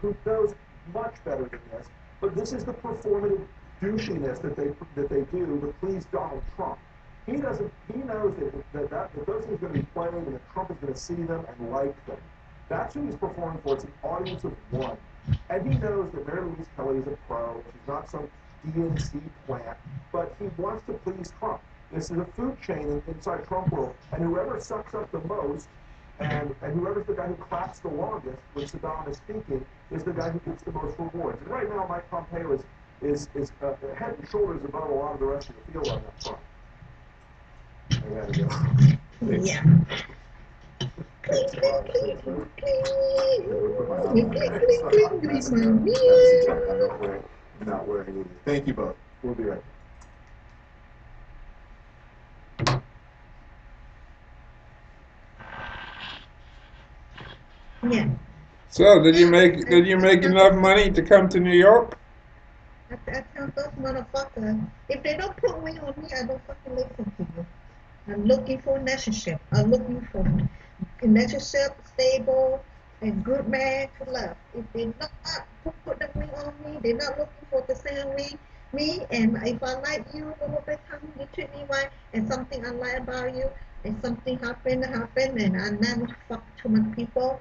who knows much better than this. But this is the performative douchiness that they do to please Donald Trump. He knows that those things are going to be playing, and that Trump is going to see them and like them. That's who he's performing for. It's an audience of one. And he knows that Mary Louise Kelly is a pro. She's not some DNC plant, but he wants to please Trump. This is a food chain inside Trump world, and whoever sucks up the most, and whoever's the guy who claps the longest when Saddam is speaking, is the guy who gets the most rewards. And right now, Mike Pompeo is head and shoulders above a lot of the rest of the field on that front. I gotta go. Yeah. Cling, cling, cling, cling, I'm not wearing either. Thank you both. We'll be right back. Yeah. So, did you make enough money to come to New York? I tell those motherfuckers, if they don't put weight on me, I don't fucking listen to you. I'm looking for a relationship. I'm looking for a relationship, stable, and good man to love. If they not put the weight on me, they're not looking for the same way me. And if I like you, the whole time you treat me right, and something I like about you, and something happen, and I never fuck too much people.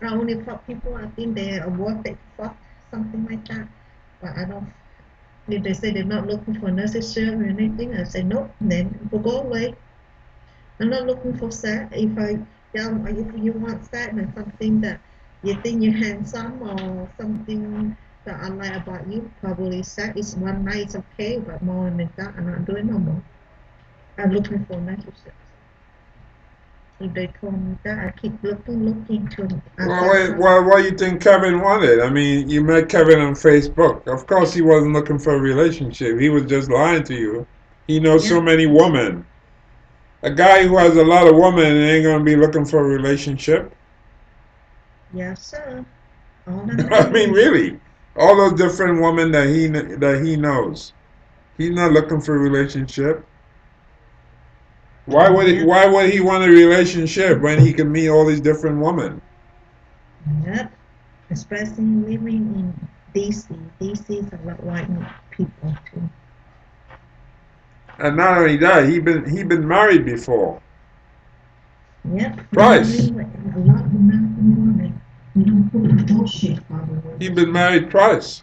I only fuck people I think they are worth it. Fuck something like that. But I don't. If they say they're not looking for necessary or anything, I say nope. Then we'll go away. I'm not looking for sex. If you want sex and something that you think you're handsome or something that I like about you, probably sex is one night is okay, but more than that, I'm not doing no more. I'm looking for necessary. If they told me that, I keep looking till I Well, find wait, something. well, what do you think Kevin wanted? I mean, you met Kevin on Facebook. Of course, he wasn't looking for a relationship. He was just lying to you. He knows so Yeah, many women. A guy who has a lot of women ain't gonna be looking for a relationship. yes, sir. All the I mean, women. really, all those different women that he knows. He's not looking for a relationship. Yep, Why would he want a relationship when he can meet all these different women? yep. Especially living in DC. DC is a lot white people too. And not only that, he been married before. Yep, Twice. marrying a lot of American women. We don't put the bullshit He followers. been married twice.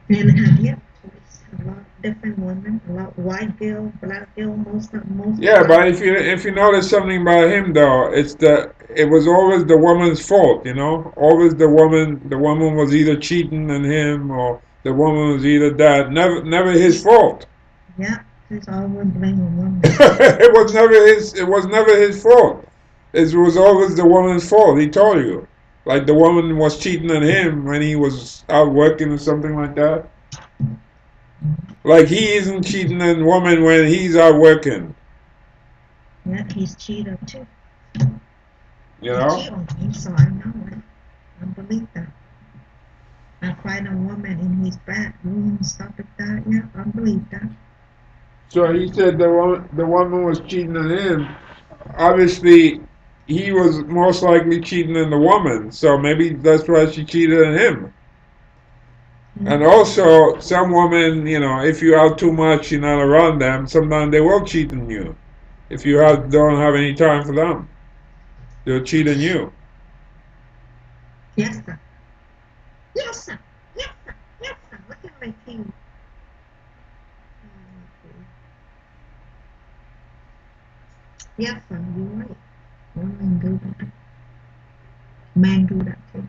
And yep, twice. A lot of different women. A lot white girl, black girl, most Yeah, black. but if you notice something about him though, it was always the woman's fault, you know? Always the woman was either cheating on him or the woman was either that. Never his fault. Yep, there's always blame a woman. It was never his fault. It was always the woman's fault, he told you. Like the woman was cheating on him when he was out working or something like that. Like he isn't cheating on woman when he's out working, Yeah, he's cheated too. you He know? cheated on me, so I know it. I believe that. I find a woman in his bedroom and stuff like that. Yeah, I believe that. So he said the woman was cheating on him. Obviously, he was most likely cheating on the woman. So maybe that's why she cheated on him. Yeah, And also, some women, if you out too much, you're not around them. Sometimes they will cheat on you. If you don't have any time for them, they'll cheat on you. yes, sir. Yes, sir. Yes, sir. Yes, sir. Look at my team. Yes, sir. You're right. Women do that. Men do that too.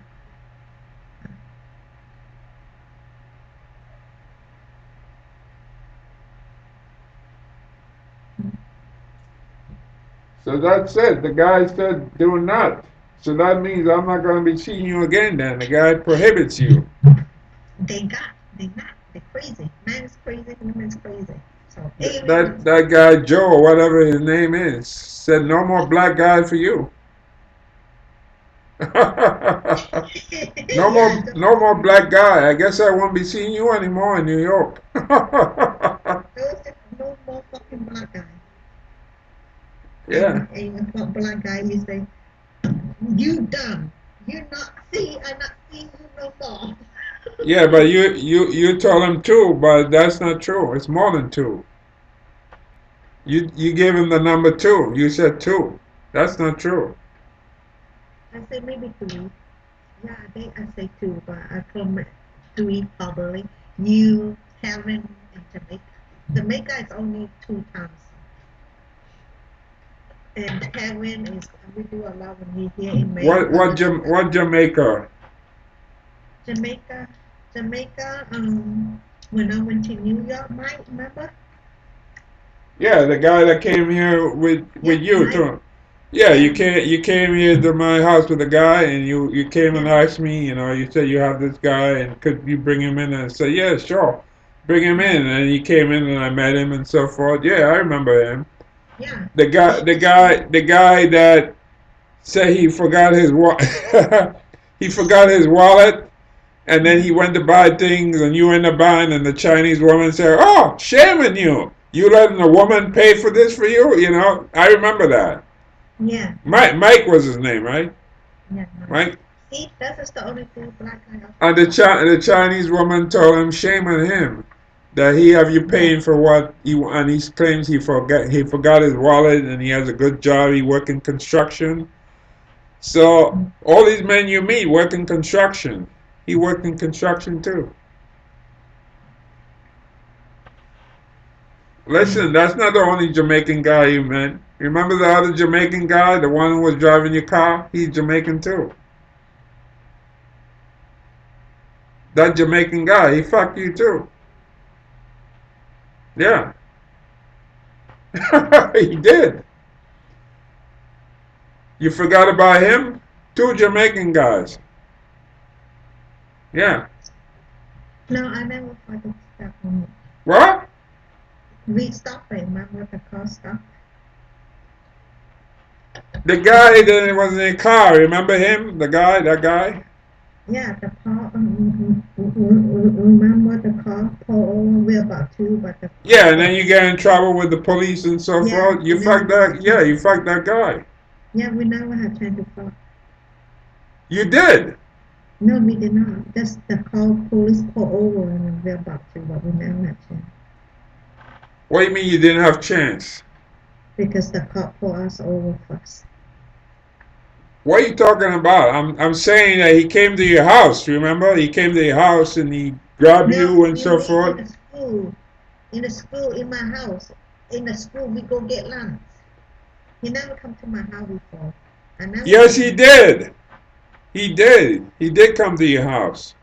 So that's it. The guy said, do not. So that means I'm not going to be seeing you again then. The guy prohibits you. They not. They're crazy. Man's crazy, woman's crazy. So That, aliens. that guy, Joe, or whatever his name is, said, no more black guy for you. No Yeah, more, no more black guy. I guess I won't be seeing you anymore in New York. no more fucking black guy. Yeah, And what black guy you say, you dumb. I'm not seeing you no more. yeah, but you told him two, but that's not true. It's more than two. You gave him the number two. You said two. That's not true. I say maybe three. Yeah, I say two, but I told three probably. You, Kevin, and Jamaica. Jamaica is only two times. And Kevin is, we do a lot when we here in Maine. What Jamaica? Jamaica, Jamaica, when I went to New York, Mike, remember? Yeah, the guy that came here with Yeah, you Mike. too. Yeah, Yeah, you came here to my house with a guy, and you came and yeah, asked me. You said you have this guy, and could you bring him in? And I said, yeah, sure, bring him yeah, in. And he came in, and I met him, and so forth. Yeah, I remember him. yeah. The guy, He the came. guy, the guy that said he forgot his he forgot his wallet, and then he went to buy things, and you end up buying, and the Chinese woman said, "Oh, shame on you! You letting a woman pay for this for you?" I remember that. Yeah, yeah, Mike was his name, right? yeah, Mike. Mike. See, that is the only two black guy I And found out. the Chinese woman told him, "Shame on him, that he have you Yeah, paying for what and he claims he forgot his wallet, and he has a good job. He work in construction. So mm, all these men you meet work in construction. He worked in construction too. Listen, that's not the only Jamaican guy you met. Remember the other Jamaican guy, the one who was driving your car? He's Jamaican too. That Jamaican guy, he fucked you too. Yeah. He did. You forgot about him? Two Jamaican guys. Yeah. No, I never forgot stuff on it. What? We stopped, remember the car stopped? The guy that was in the car, remember him? The guy, that guy? Yeah, the car, remember the car pulled over, we're about to, but the Yeah, car, and then you get in trouble with the police and so yeah, forth. You never fucked that, had yeah, chance you to fucked fuck. that guy. Yeah, we never had chance to fuck. You did. No, we did not. Just the car police pulled over and we're about to, but we never had chance. What do you mean you didn't have chance? Because the cop pulled us over first. What are you talking about? I'm saying that he came to your house, remember? He came to your house and he grabbed No, you and you so mean in forth. the school. In the school, in my house. In the school, we go get lunch. He never come to my house before. I never Yes, met he him. did. He did. He did come to your house.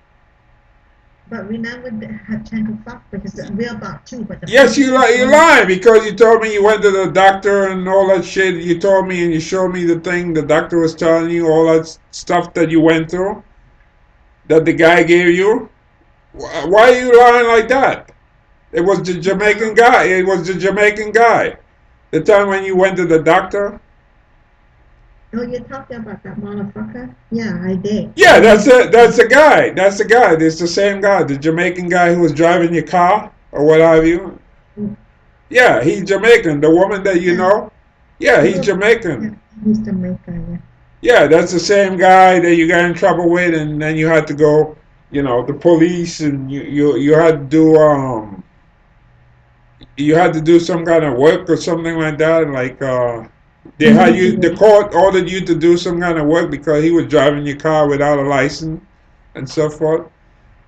But we never had chance to fuck because we're about to, but the Yes, police keep you going. lying because you told me you went to the doctor and all that shit. You told me and you showed me the thing the doctor was telling you, all that stuff that you went through, that the guy gave you. Why are you lying like that? It was the Jamaican No, guy. It was the Jamaican guy. The time when you went to the doctor. oh, you're talking about that motherfucker? Yeah, I did. Yeah, When that's we, it. That's the guy. That's the guy. It's the same guy, the Jamaican guy who was driving your car or what have you. Yeah, he's Jamaican. The woman that you yeah, know. Yeah, he's we're, yeah, Jamaican. he's Jamaican, yeah. Yeah, that's the same guy that you got in trouble with, and then you had to go, the police, and you had to do you had to do some kind of work or something like that. Like they We had need to you, the work. court ordered you to do some kind of work because he was driving your car without a license and so forth.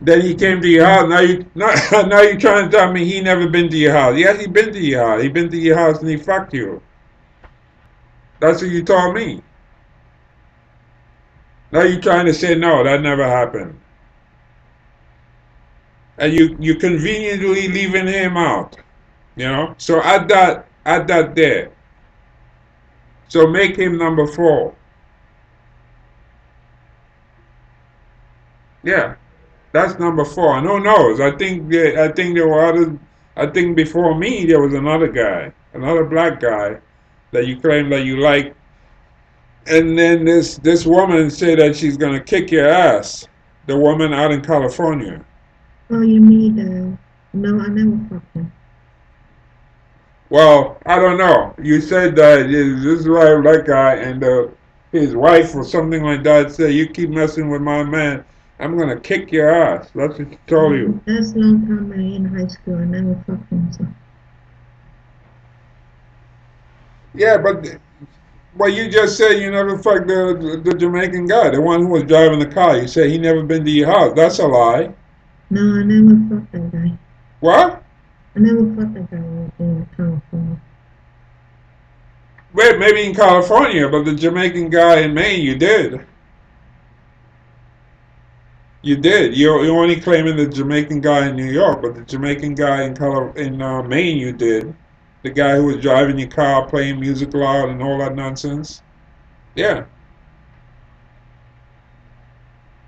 Then he came to your Yeah. house. Now you now you trying to tell me he never been to your house? Yes, he been to your house. He been to your house and he fucked you. That's what you told me. Now you trying to say no, that never happened, and you conveniently leaving him out. So add that there. So make him number four. Yeah, that's number four. And who knows? I think there were other. I think before me there was another guy, another black guy that you claim that you like. And then this woman said that she's gonna kick your ass. The woman out in California. Oh, you mean no, I never fucked him. Well, I don't know. You said that this is why that guy and his wife or something like that said you keep messing with my man, I'm gonna kick your ass. That's what she told you. That's a long time in high school. I never fucked him, so. Yeah, but you just said you never fucked the Jamaican guy, the one who was driving the car. You said he never been to your house. That's a lie. No, I never fucked that guy. What? I never fucked that guy in California. Wait, maybe in California, but the Jamaican guy in Maine, you did. You did. You're only claiming the Jamaican guy in New York, but the Jamaican guy in Maine, you did. The guy who was driving your car, playing music loud, and all that nonsense. Yeah,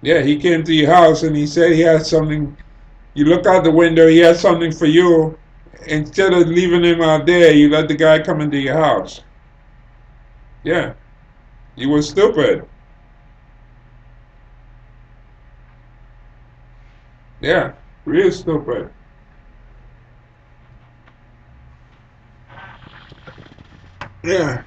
yeah. He came to your house and he said he had something. You look out the window, he had something for you. Instead of leaving him out there, you let the guy come into your house. Yeah, you were stupid. Yeah, real stupid. Yeah.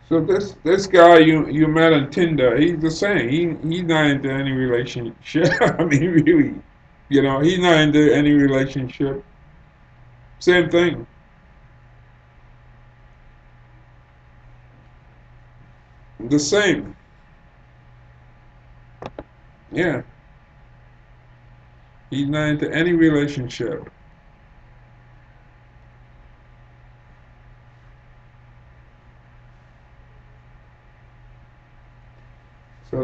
So this guy you met on Tinder, he's the same. He's not into any relationship. I mean, really, he's not into any relationship. Same thing. The same. Yeah. He's not into any relationship. So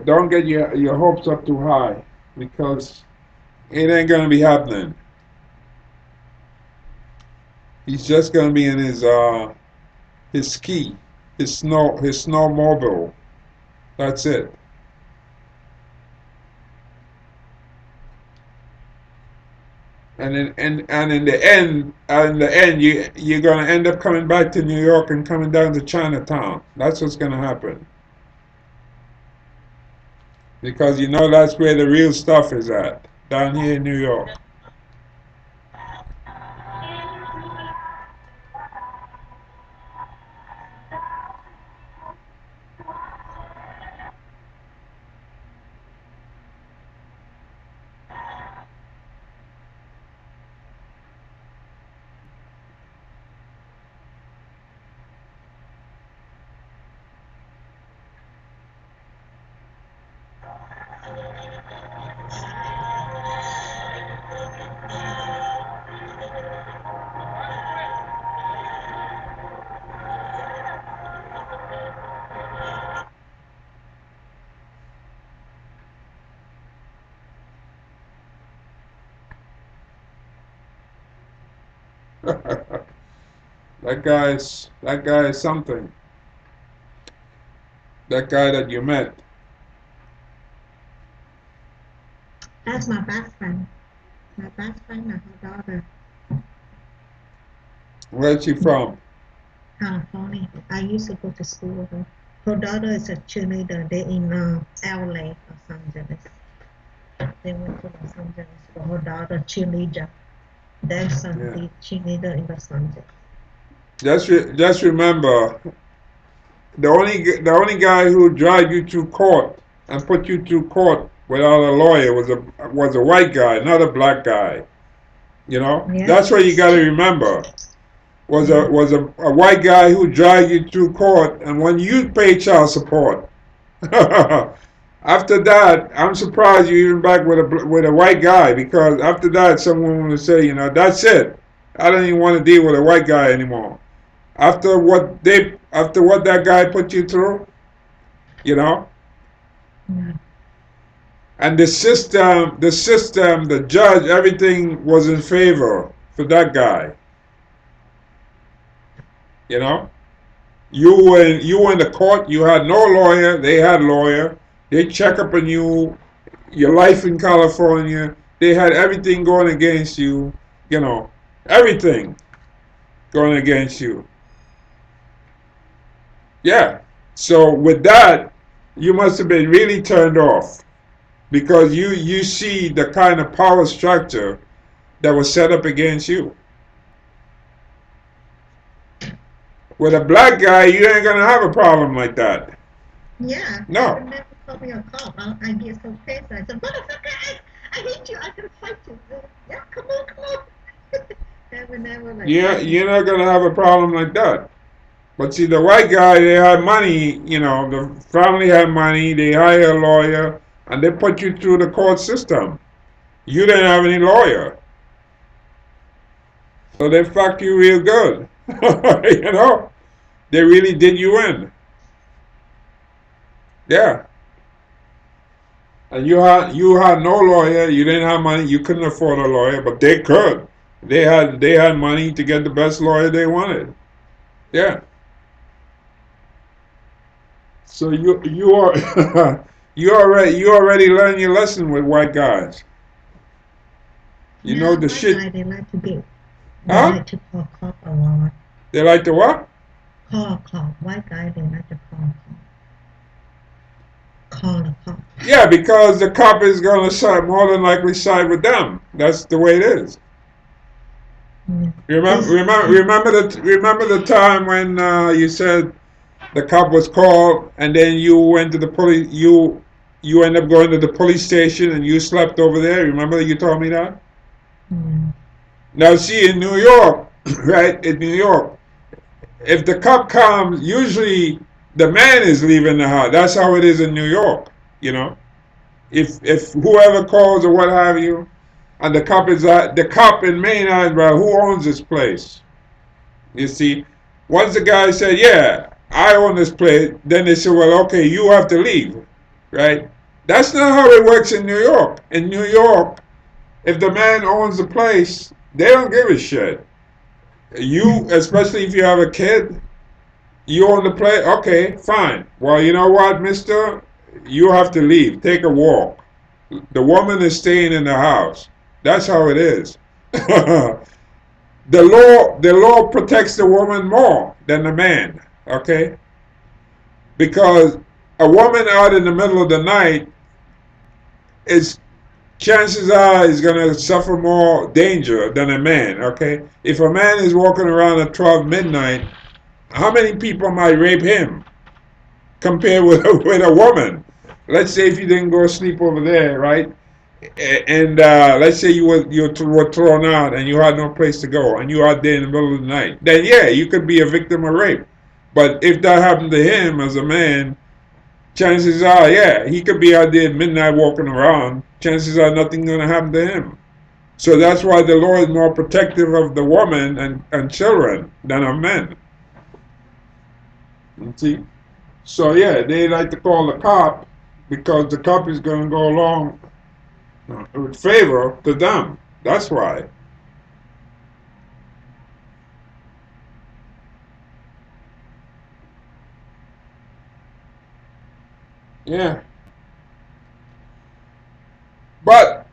don't get your hopes up too high because it ain't gonna be happening. He's just gonna be in his ski, his snowmobile. That's it. And in the end, you're gonna end up coming back to New York and coming down to Chinatown. That's what's gonna happen because you know that's where the real stuff is at down here in New York. That guy is something. That guy that you met. That's my best friend. My best friend and her daughter, Where's she from? California. I used to go to school with her. Her daughter is a cheerleader. They in LA, Los Angeles. They went to Los Angeles for her daughter cheerleader. Their son Yeah. did cheerleader in Los Angeles. Just remember, the only guy who dragged you to court and put you to court without a lawyer was a white guy, not a black guy. You know, Yeah, that's what you got to remember. Was yeah, a white guy who dragged you to court, and when you pay child support, after that, I'm surprised you even back with a white guy because after that, someone will say, that's it. I don't even want to deal with a white guy anymore. After what that guy put you through, you know, yeah. and the judge, everything was in favor for that guy. You know, you were in the court. You had no lawyer. They had lawyer. They check up on you. Your life in California. They had everything going against you. You know, everything going against you. Yeah. So with that, you must have been really turned off because you see the kind of power structure that was set up against you. With a black guy, you ain't gonna have a problem like that. Yeah, they No. would never call me a cop. I get so pissed. I said, motherfucker, I hate you. I can fight you. Yeah, come on, come on. They would never like Yeah, fight me. you're not gonna have a problem like that. But see, the white guy, they had money. The family had money. They hire a lawyer, and they put you through the court system. You didn't have any lawyer, so they fucked you real good. you know, they really did you in. Yeah, and you had no lawyer. You didn't have money. You couldn't afford a lawyer, but they could. They had money to get the best lawyer they wanted. Yeah. So you are you already learned your lesson with white guys. You know Yeah, the white shit, guy, they huh? like to call cop a lot. They like to what? Call cop. White guy, they like to call cop. Call a cop. Yeah, because the cop is gonna side more than likely side with them. That's the way it is. Yeah. Remember, This, remember, remember the time when you said the cop was called, and then you went to the police. You end up going to the police station, and you slept over there. Remember you told me that. yeah. Now, see, in New York, right? In New York, if the cop comes, usually the man is leaving the house. That's how it is in New York. You know, if whoever calls or what have you, and the cop in Maine asked, well, who owns this place? You see, once the guy said, yeah, I own this place, then they said, well, okay, you have to leave, right? That's not how it works in New York. In New York, if the man owns the place, they don't give a shit. You, especially if you have a kid, you own the place, okay, fine. Well, you know what, mister? You have to leave. Take a walk. The woman is staying in the house. That's how it is. The law protects the woman more than the man, okay? Because a woman out in the middle of the night is chances are is gonna suffer more danger than a man, okay? If a man is walking around at 12 midnight, how many people might rape him compared with with a woman? Let's say if you didn't go sleep over there, right? And let's say you were thrown out and you had no place to go and you out there in the middle of the night, then yeah, you could be a victim of rape. But if that happened to him as a man, chances are, yeah, he could be out there at midnight walking around. Chances are nothing's gonna happen to him. So that's why the law is more protective of the woman and children than of men. You see? So yeah, they like to call the cop because the cop is gonna go along with favor to them. That's why. Yeah. But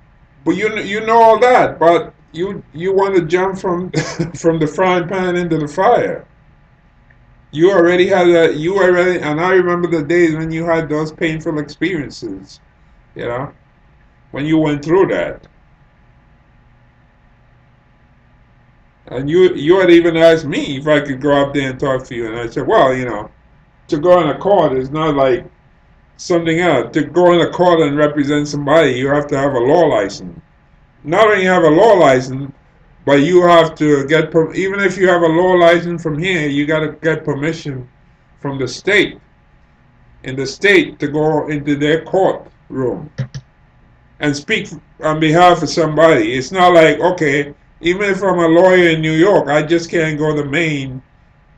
you know all that, but you want to jump from from the frying pan into the fire. You already and I remember the days when you had those painful experiences, you know, when you went through that. And you had even asked me if I could go up there and talk to you, and I said, well, to go in a court is not like something else. To go in a court and represent somebody, you have to have a law license. Not only have a law license, but you have to get even if you have a law license from here, you got to get permission from the state in the state to go into their courtroom and speak on behalf of somebody. It's not like, okay, even if I'm a lawyer in New York, I just can't go to Maine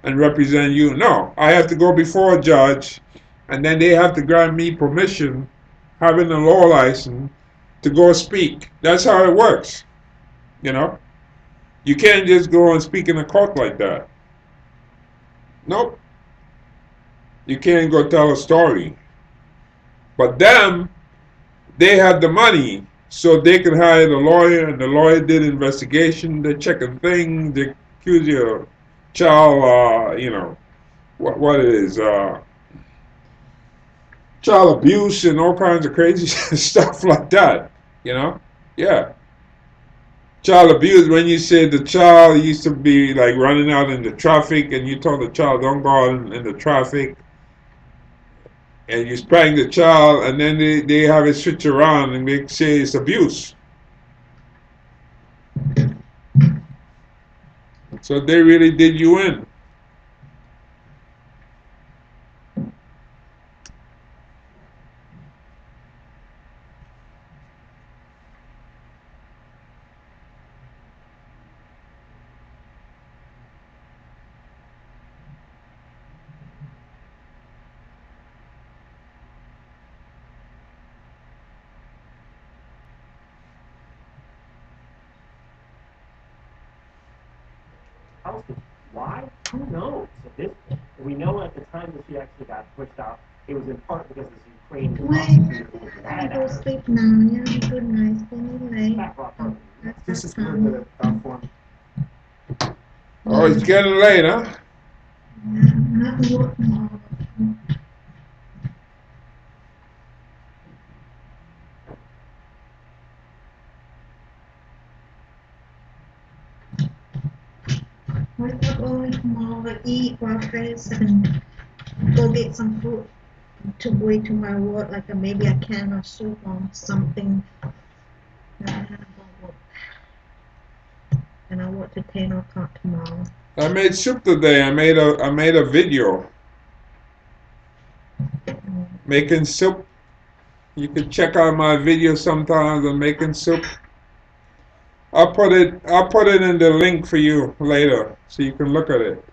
and represent you. No, I have to go before a judge, and then they have to grant me permission, having a law license, to go speak. That's how it works, you know? You can't just go and speak in a court like that. Nope. You can't go tell a story. But them, they had the money, so they could hire the lawyer, and the lawyer did investigation, they checking things, they accuse you of child, what it is, child abuse and all kinds of crazy stuff like that, you know? Yeah. Child abuse, when you said the child used to be like running out in the traffic and you told the child don't go out in the traffic and you spank the child and then they have it switch around and they say it's abuse. So they really did you in. Why? Who knows at this point? We know at the time that she actually got pushed out, it was in part because this Ukrainian prosecutor who was mad Go at her. sleep now. Yeah, good night. It's been late. That brought her. This is where the form. Oh, it's getting late, huh? Yeah, I'm not work tomorrow. Wake up early tomorrow, eat breakfast, and go get some food to wait to my work, like maybe a can of soup or something. And I work to 10 o'clock tomorrow. I made soup today. I made a video making soup. You can check out my video sometimes on making soup. I'll put it in the link for you later so you can look at it.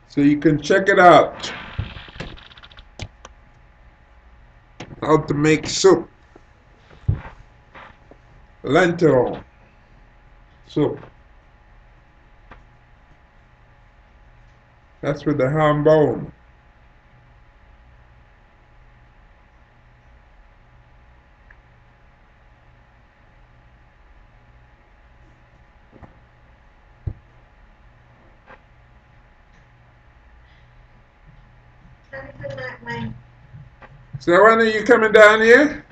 So you can check it out. How to make soup. Lentil soup. That's with the ham bone. Good night, Wayne. So when are you coming down here?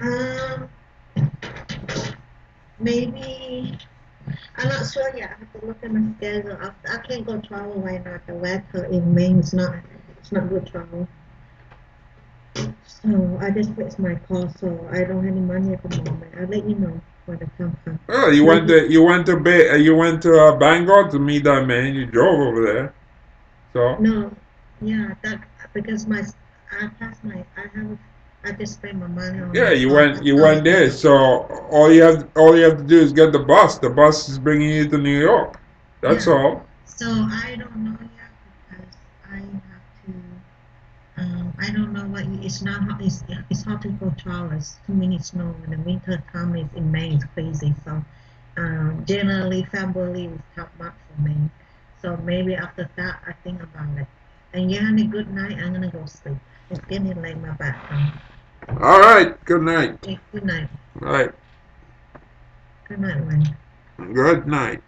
Um, maybe I'm not sure yet. I have to look at my schedule. I can't go travel right now. The weather in Maine is not good travel. So I just fixed my car, so I don't have any money at the moment. I'll let you know when the time comes. Oh, you went to Bangor to meet that man. You drove over there. So No, yeah, that because I passed my I have I just spent my money on yeah, my you car. went That's you all went it there. is. So all you have to do is get the bus. The bus is bringing you to New York. That's Yeah. all. So I don't know yet because I have to. I don't know what it's not hot. It's hard to go travel. It's too many snow. And the winter time is in May is crazy. So generally February is top month for me. So maybe after that I think about it. And you have a good night. I'm gonna go sleep. It's getting late. My back. All right. Good night. Okay, good night. All right. Good night, Wayne. Good night.